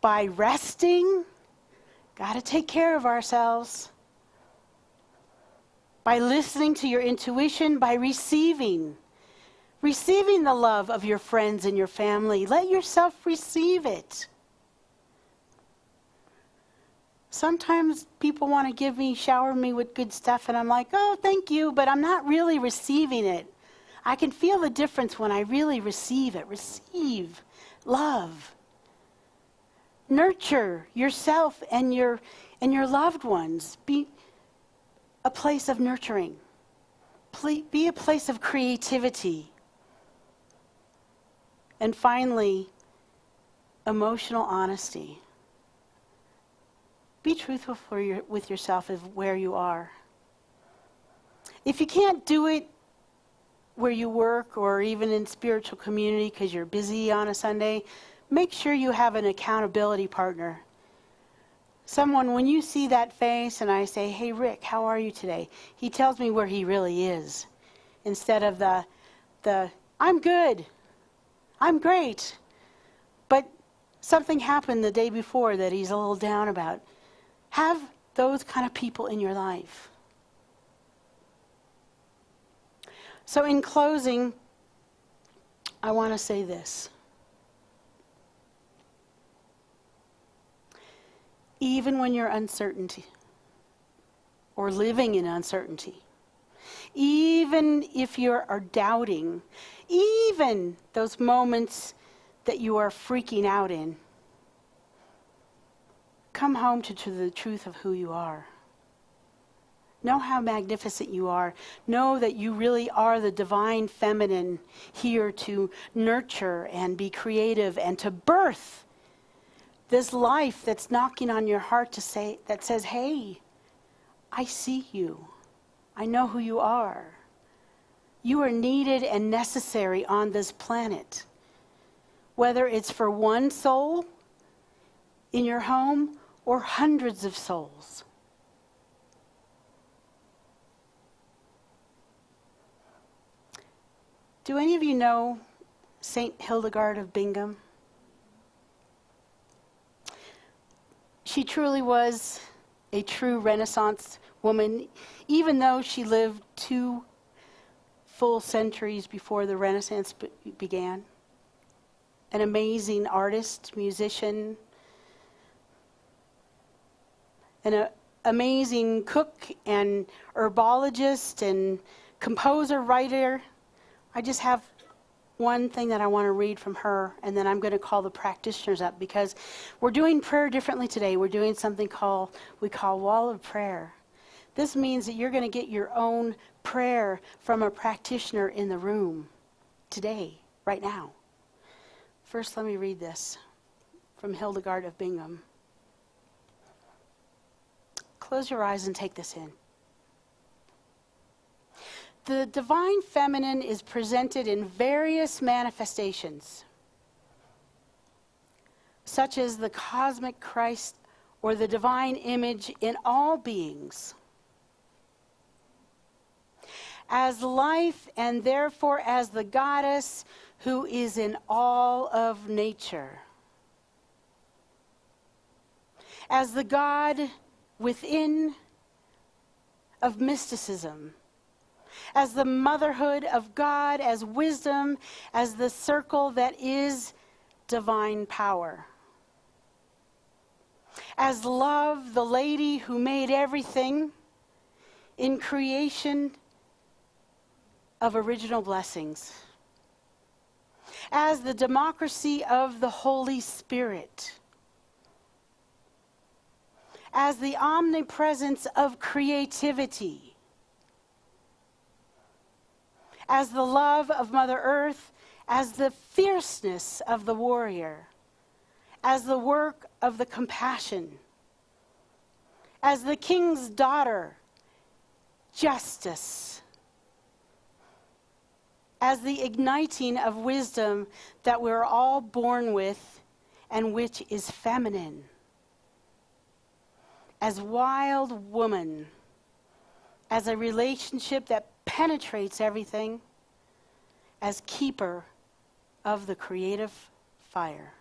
By resting, got to take care of ourselves. By listening to your intuition, by receiving the love of your friends and your family. Let yourself receive it. Sometimes people want to shower me with good stuff, and I'm like, oh, thank you, but I'm not really receiving it. I can feel the difference when I really receive it. Receive love. Nurture yourself and your loved ones. Be a place of nurturing. Be a place of creativity. And finally, emotional honesty. Be truthful with yourself of where you are. If you can't do it where you work or even in spiritual community because you're busy on a Sunday, make sure you have an accountability partner. Someone, when you see that face and I say, hey, Rick, how are you today? He tells me where he really is. Instead of the I'm good, I'm great. But something happened the day before that he's a little down about. Have those kind of people in your life. So in closing, I want to say this. Even when you're uncertainty or living in uncertainty, even if you are doubting, even those moments that you are freaking out in, come home to the truth of who you are. Know how magnificent you are. Know that you really are the divine feminine here to nurture and be creative and to birth this life that's knocking on your heart that says, hey, I see you. I know who you are. You are needed and necessary on this planet. Whether it's for one soul in your home or hundreds of souls. Do any of you know Saint Hildegard of Bingen? She truly was a true Renaissance woman, even though she lived 2 full centuries before the Renaissance began. An amazing artist, musician, an amazing cook and herbologist and composer, writer. I just have one thing that I want to read from her, and then I'm going to call the practitioners up, because we're doing prayer differently today. We're doing something we call Wall of Prayer. This means that you're going to get your own prayer from a practitioner in the room today, right now. First, let me read this from Hildegard of Bingen. Close your eyes and take this in. The divine feminine is presented in various manifestations, such as the cosmic Christ or the divine image in all beings. As life, and therefore as the goddess who is in all of nature. As the God within of mysticism. As the motherhood of God, as wisdom, as the circle that is divine power. As love, the lady who made everything in creation of original blessings. As the democracy of the Holy Spirit. As the omnipresence of creativity. As the love of Mother Earth, as the fierceness of the warrior, as the work of the compassion, as the king's daughter, justice, as the igniting of wisdom that we're all born with and which is feminine, as wild woman, as a relationship that penetrates everything, as keeper of the creative fire.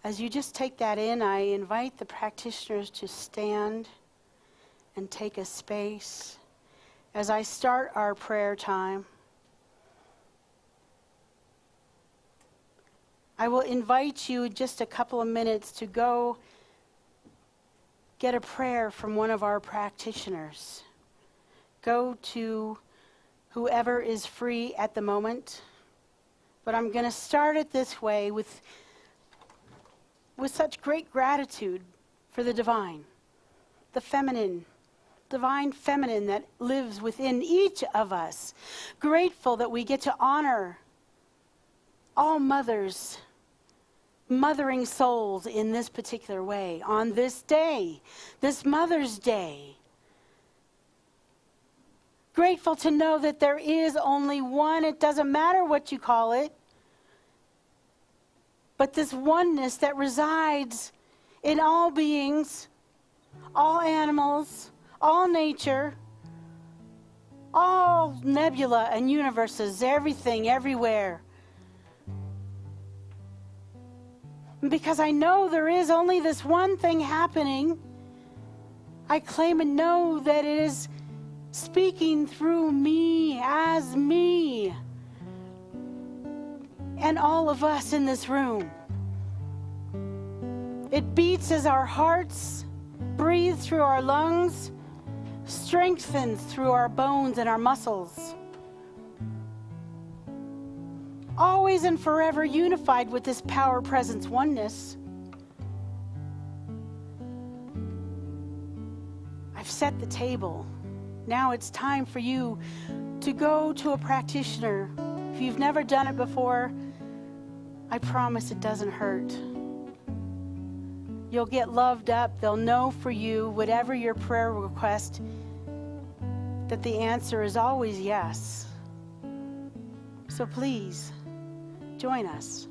As you just take that in, I invite the practitioners to stand and take a space as I start our prayer time. I will invite you just a couple of minutes to go get a prayer from one of our practitioners. Go to whoever is free at the moment. But I'm going to start it this way with such great gratitude for the divine, the feminine, divine feminine that lives within each of us. Grateful that we get to honor all mothers, mothering souls in this particular way on this day, this Mother's Day. Grateful to know that there is only one. It doesn't matter what you call it, but this oneness that resides in all beings, all animals, all nature, all nebula and universes, everything, everywhere. Because I know there is only this one thing happening, I claim and know that it is speaking through me, as me, and all of us in this room. It beats as our hearts breathe through our lungs, strengthens through our bones and our muscles. Always and forever unified with this power, presence, oneness. I've set the table. Now it's time for you to go to a practitioner. If you've never done it before, I promise it doesn't hurt. You'll get loved up. They'll know for you, whatever your prayer request, that the answer is always yes. So please, join us.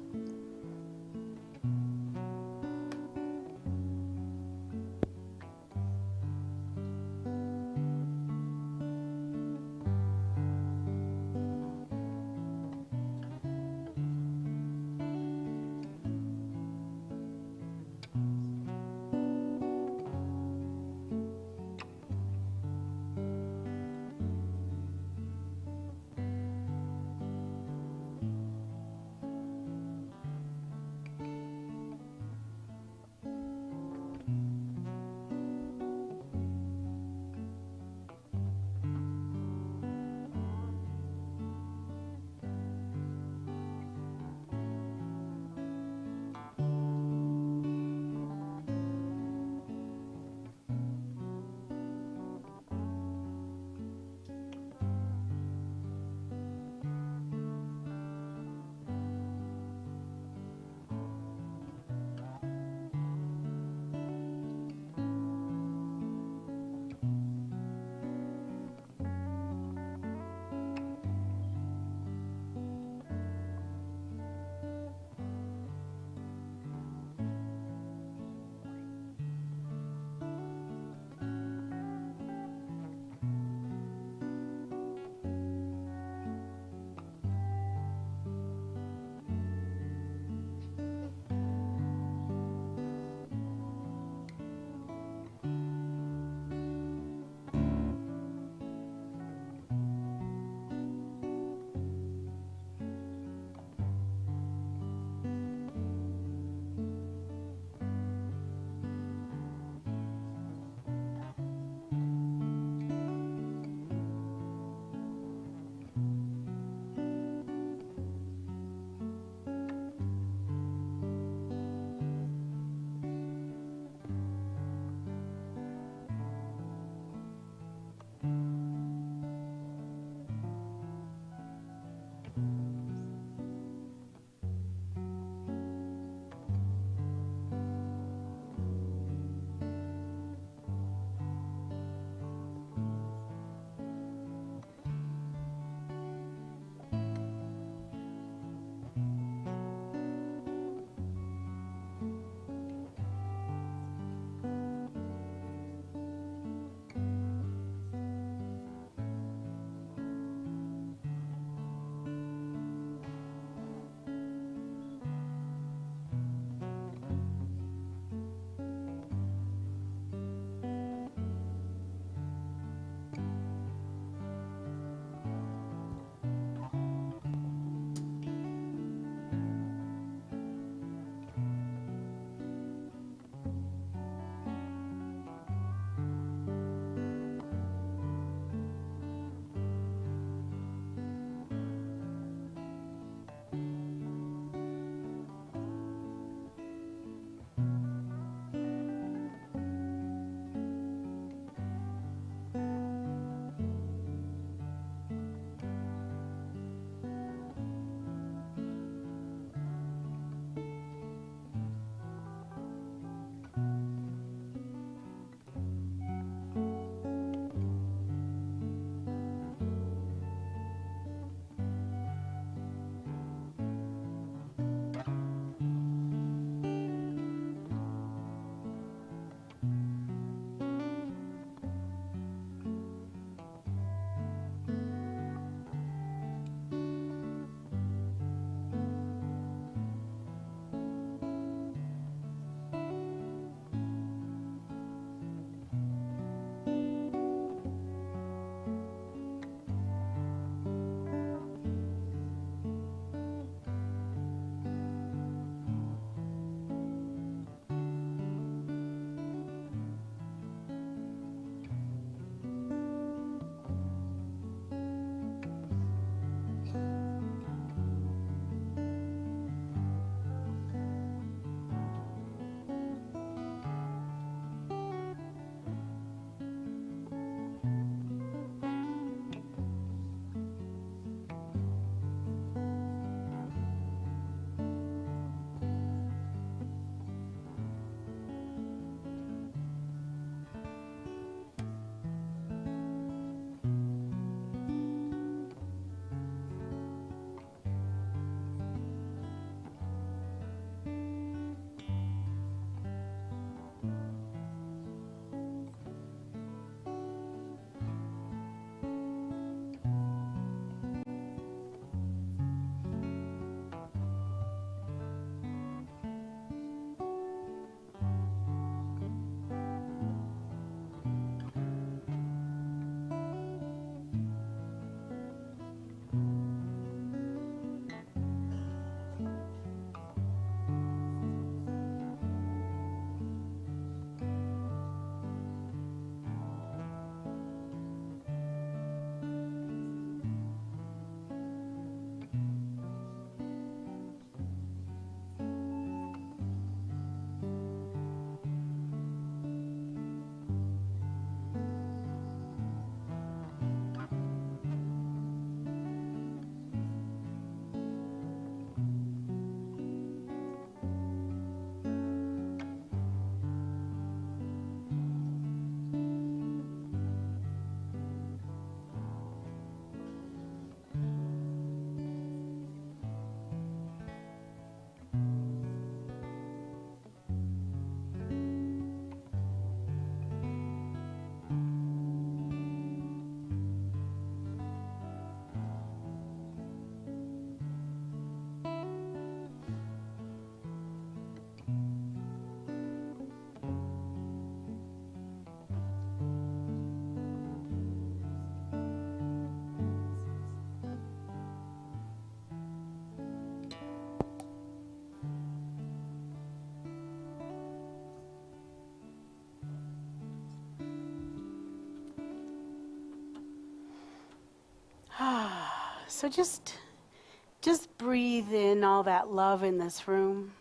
So just breathe in all that love in this room.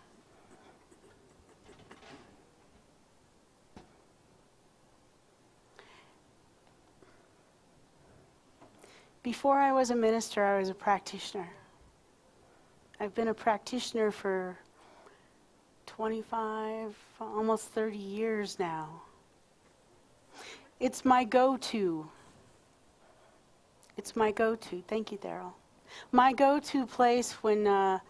Before I was a minister, I was a practitioner. I've been a practitioner for 25, almost 30 years now. It's my go-to. It's my go-to. Thank you, Daryl. My go-to place when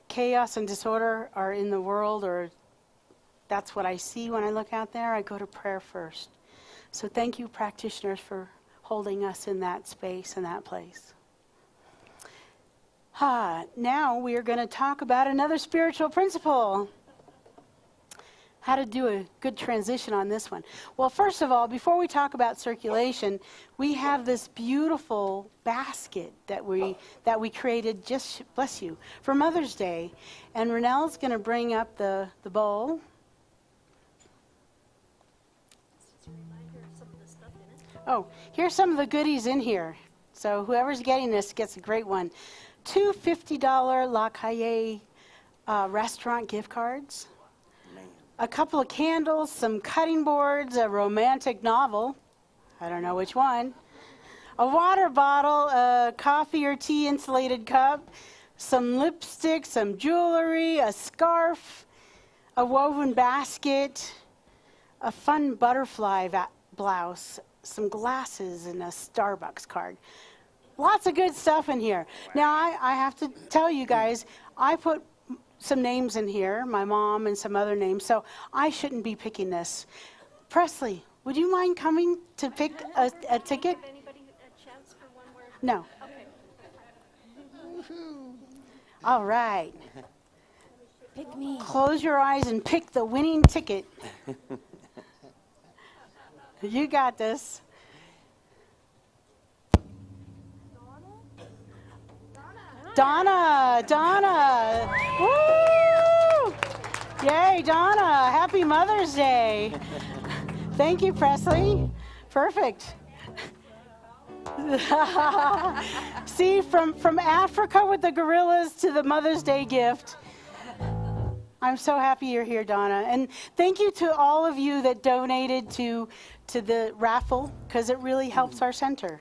chaos and disorder are in the world, or that's what I see when I look out there, I go to prayer first. So thank you, practitioners, for holding us in that space and that place. Now we are going to talk about another spiritual principle. How to do a good transition on this one. Well, first of all, before we talk about circulation, we have this beautiful basket that we created, just bless you, for Mother's Day. And Renelle's going to bring up the bowl. Oh, here's some of the goodies in here. So whoever's getting this gets a great one. 2 $50 La Calle restaurant gift cards. A couple of candles, some cutting boards, a romantic novel. I don't know which one. A water bottle, a coffee or tea insulated cup, some lipstick, some jewelry, a scarf, a woven basket, a fun butterfly blouse, some glasses, and a Starbucks card. Lots of good stuff in here. Now, I have to tell you guys, I put some names in here, my mom and some other names, so I shouldn't be picking this. Presley, would you mind coming to pick a ticket? Give anybody a chance for one word? No. Okay. All right. Pick me. Close your eyes and pick the winning ticket. You got this. Donna. Woo! Yay, Donna. Happy Mother's Day. Thank you, Presley. Perfect. See, from Africa with the gorillas to the Mother's Day gift. I'm so happy you're here, Donna. And thank you to all of you that donated to the raffle, because it really helps our center.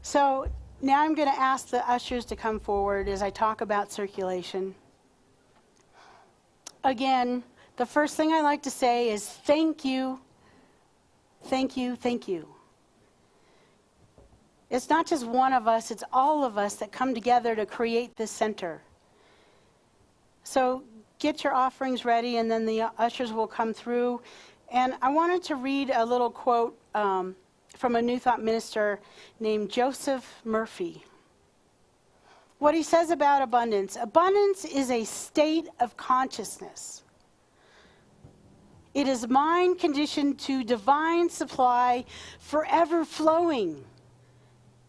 So now I'm going to ask the ushers to come forward as I talk about circulation. Again, the first thing I like to say is thank you, thank you, thank you. It's not just one of us, it's all of us that come together to create this center. So get your offerings ready, and then the ushers will come through. And I wanted to read a little quote from a New Thought minister named Joseph Murphy. What he says about abundance: abundance is a state of consciousness. It is mind conditioned to divine supply, forever flowing.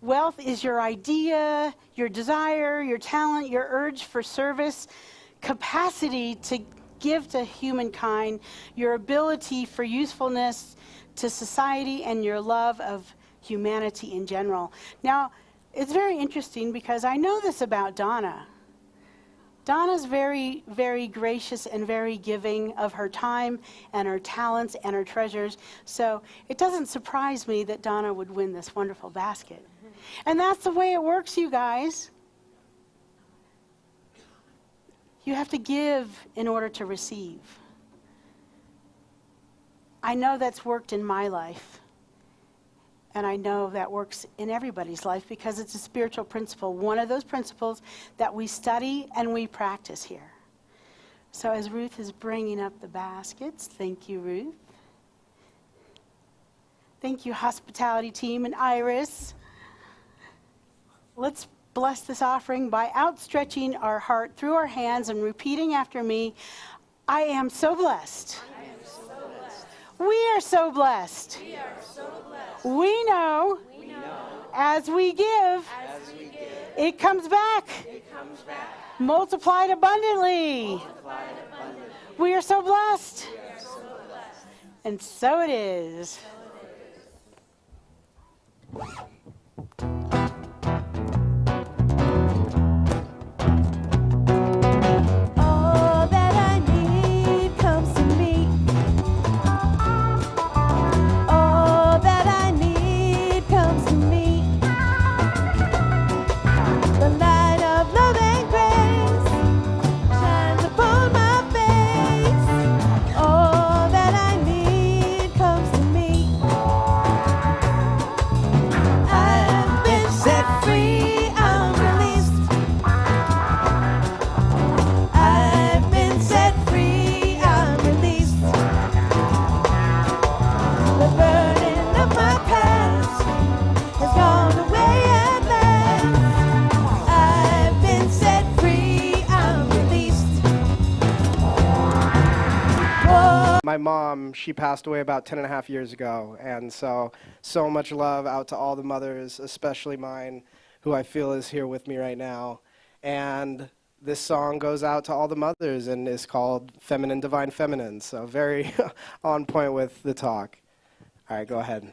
Wealth is your idea, your desire, your talent, your urge for service, capacity to give to humankind, your ability for usefulness to society, and your love of humanity in general. Now, it's very interesting because I know this about Donna. Donna's very, very gracious and very giving of her time and her talents and her treasures. So it doesn't surprise me that Donna would win this wonderful basket. And that's the way it works, you guys. You have to give in order to receive. I know that's worked in my life. And I know that works in everybody's life because it's a spiritual principle, one of those principles that we study and we practice here. So as Ruth is bringing up the baskets, thank you, Ruth. Thank you, hospitality team and Iris. Let's bless this offering by outstretching our heart through our hands and repeating after me, I am so blessed. I am so blessed. We are so blessed. We are so blessed. We know, as we give, it comes back. Multiplied abundantly. We are so blessed. And so it is. mom, she passed away about 10 and a half years ago. And so much love out to all the mothers, especially mine, who I feel is here with me right now. And this song goes out to all the mothers and is called Feminine, Divine Feminine. So very on point with the talk. All right, go ahead.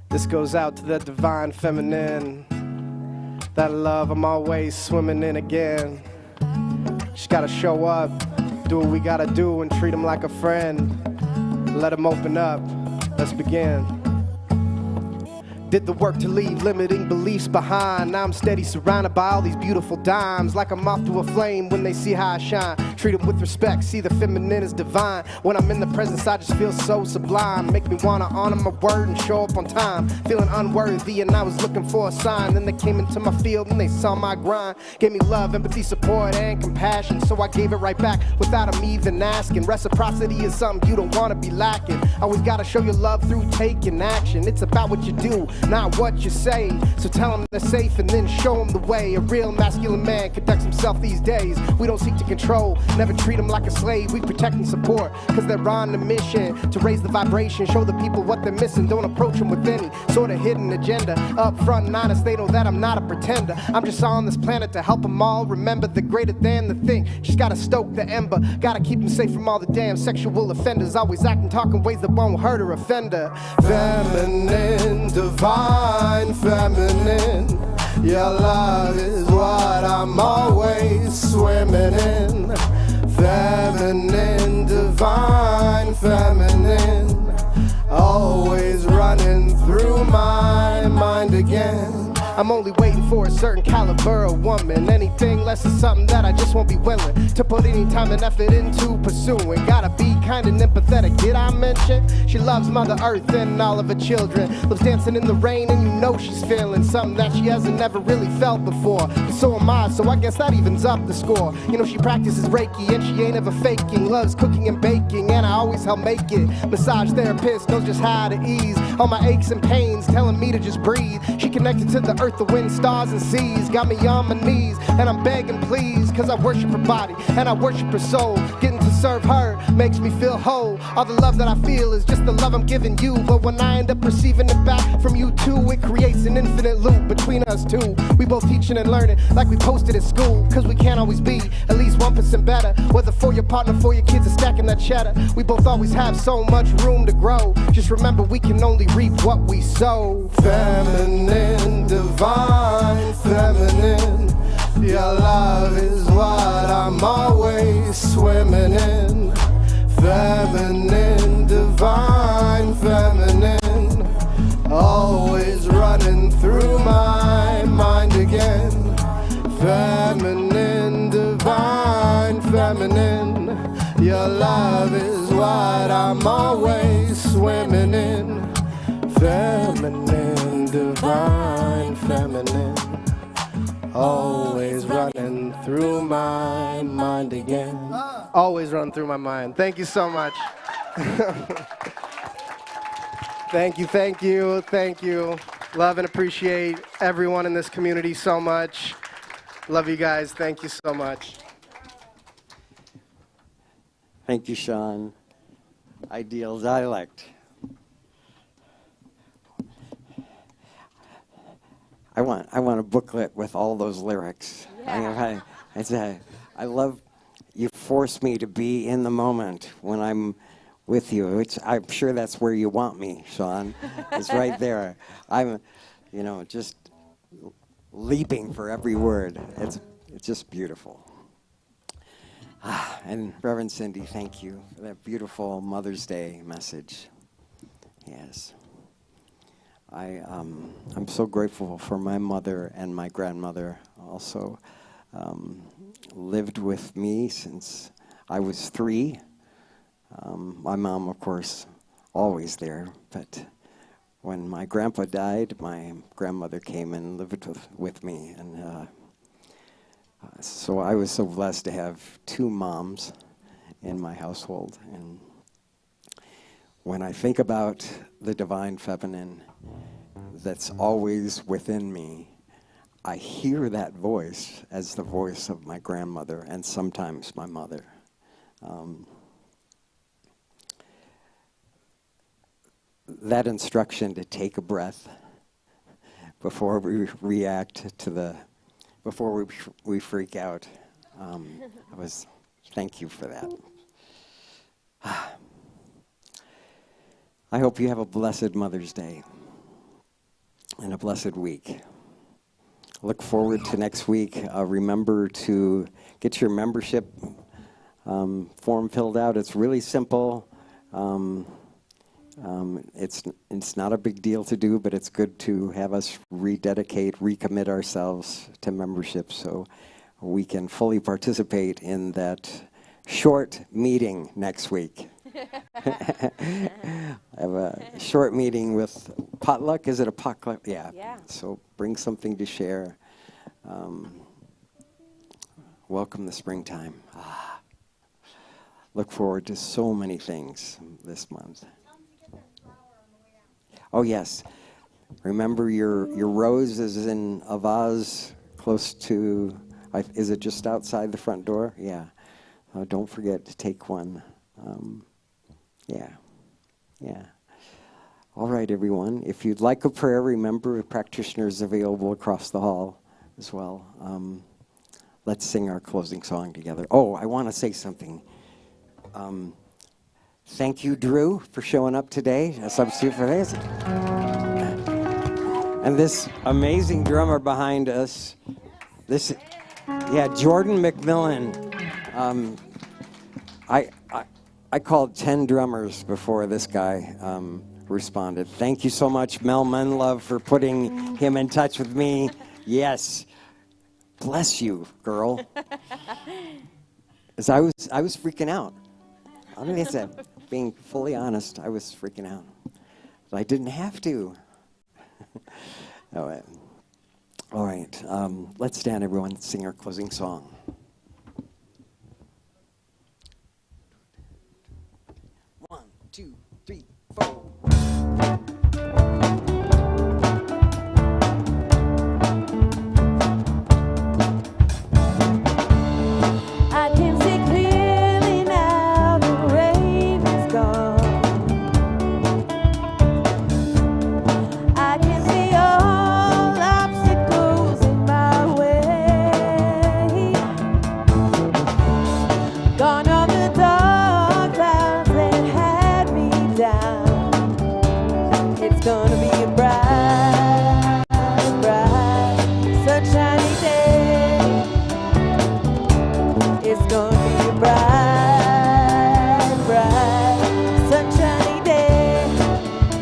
This goes out to the divine feminine, that love I'm always swimming in again. Just gotta show up, do what we gotta do and treat them like a friend. Let them open up, let's begin. Did the work to leave limiting beliefs behind. Now I'm steady surrounded by all these beautiful dimes. Like a moth to a flame when they see how I shine. Treat them with respect, see the feminine is divine. When I'm in the presence I just feel so sublime. Make me wanna honor my word and show up on time. Feeling unworthy and I was looking for a sign. Then they came into my field and they saw my grind. Gave me love, empathy, support, and compassion. So I gave it right back without them even asking. Reciprocity is something you don't wanna be lacking. Always gotta show your love through taking action. It's about what you do, not what you say. So tell them they're safe and then show them the way. A real masculine man conducts himself these days. We don't seek to control, never treat them like a slave. We protect and support, cause they're on a mission to raise the vibration, show the people what they're missing. Don't approach them with any sort of hidden agenda. Up front and honest, they know that I'm not a pretender. I'm just on this planet to help them all remember the greater than the thing. Just gotta stoke the ember, gotta keep them safe from all the damn sexual offenders. Always acting, talking ways that won't hurt or offend her. Feminine, divine feminine, your love is what I'm always swimming in. Feminine, divine feminine, always running through my mind again. I'm only waiting for a certain caliber of woman. Anything less is something that I just won't be willing to put any time and effort into pursuing. Gotta be kind and empathetic, did I mention? She loves Mother Earth and all of her children. Loves dancing in the rain and you know she's feeling something that she hasn't never really felt before. But so am I, so I guess that evens up the score. You know she practices Reiki and she ain't ever faking. Loves cooking and baking and I always help make it. Massage therapist knows just how to ease all my aches and pains, telling me to just breathe. She connected to the earth, the wind, stars, and seas. Got me on my knees, and I'm begging please, cause I worship her body, and I worship her soul. Getting to serve her makes me feel whole. All the love that I feel is just the love I'm giving you. But when I end up receiving it back from you too, it creates an infinite loop between us two. We both teaching and learning like we posted at school, cause we can't always be at least 1% better. Whether for your partner, for your kids, or stacking that cheddar. We both always have so much room to grow. Just remember we can only reap what we sow. Feminine, divine feminine, your love is what I'm always swimming in. Feminine, divine feminine, always running through my mind again. Feminine, divine feminine, your love is what I'm always swimming in. Feminine, divine feminine, always running through my mind again. Always run through my mind. Thank you so much. Thank you, thank you, thank you. Love and appreciate everyone in this community so much. Love you guys. Thank you so much. Thank you, Sean. Ideal dialect. I want a booklet with all those lyrics. Yeah. I love, you force me to be in the moment when I'm with you. I'm sure that's where you want me, Sean. It's right there. I'm, just leaping for every word. It's just beautiful. And Reverend Cindy, thank you for that beautiful Mother's Day message. Yes. I'm so grateful for my mother and my grandmother also. Lived with me since I was 3. My mom, of course, always there, but when my grandpa died, my grandmother came and lived with me, and so I was so blessed to have 2 moms in my household. And when I think about the divine feminine that's always within me, I hear that voice as the voice of my grandmother and sometimes my mother. That instruction to take a breath before we react to before we freak out, thank you for that. I hope you have a blessed Mother's Day and a blessed week. Look forward to next week. Remember to get your membership form filled out. It's really simple. It's not a big deal to do, but it's good to have us recommit ourselves to membership so we can fully participate in that short meeting next week. I have a short meeting with potluck. Is it a potluck? Yeah. So bring something to share. Welcome the springtime. Look forward to so many things this month. Oh, yes. Remember your rose is in a vase close to, is it just outside the front door? Yeah. Don't forget to take one. Yeah. All right, everyone. If you'd like a prayer, remember a practitioner is available across the hall as well. Let's sing our closing song together. Oh, I want to say something. Thank you, Drew, for showing up today. A substitute for this. And this amazing drummer behind us. Jordan McMillan. I called 10 drummers before this guy responded. Thank you so much, Mel Menlove, for putting him in touch with me. Yes. Bless you, girl. As I was freaking out. I mean, I said, being fully honest, I was freaking out. But I didn't have to. All right. Let's stand, everyone, and sing our closing song. One, two, three, four. I can see clearly now the rain is gone. I can see all obstacles in my way. Gone are the dark clouds that had me down. It's gonna be a bright, bright, sunshiny day. It's gonna be a bright, bright, sunshiny day.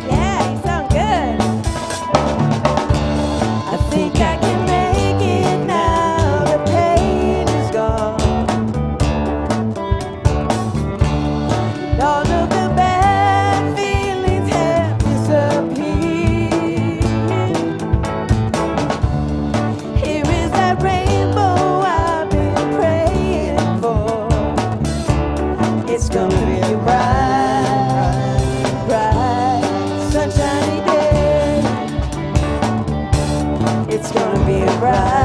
Yeah, you sound good. I think I can make it now. The pain is gone. All of the bad feelings have disappeared. Here is that rainbow I've been praying for. It's gonna be a bright, bright, sunshiny day. It's gonna be a bright,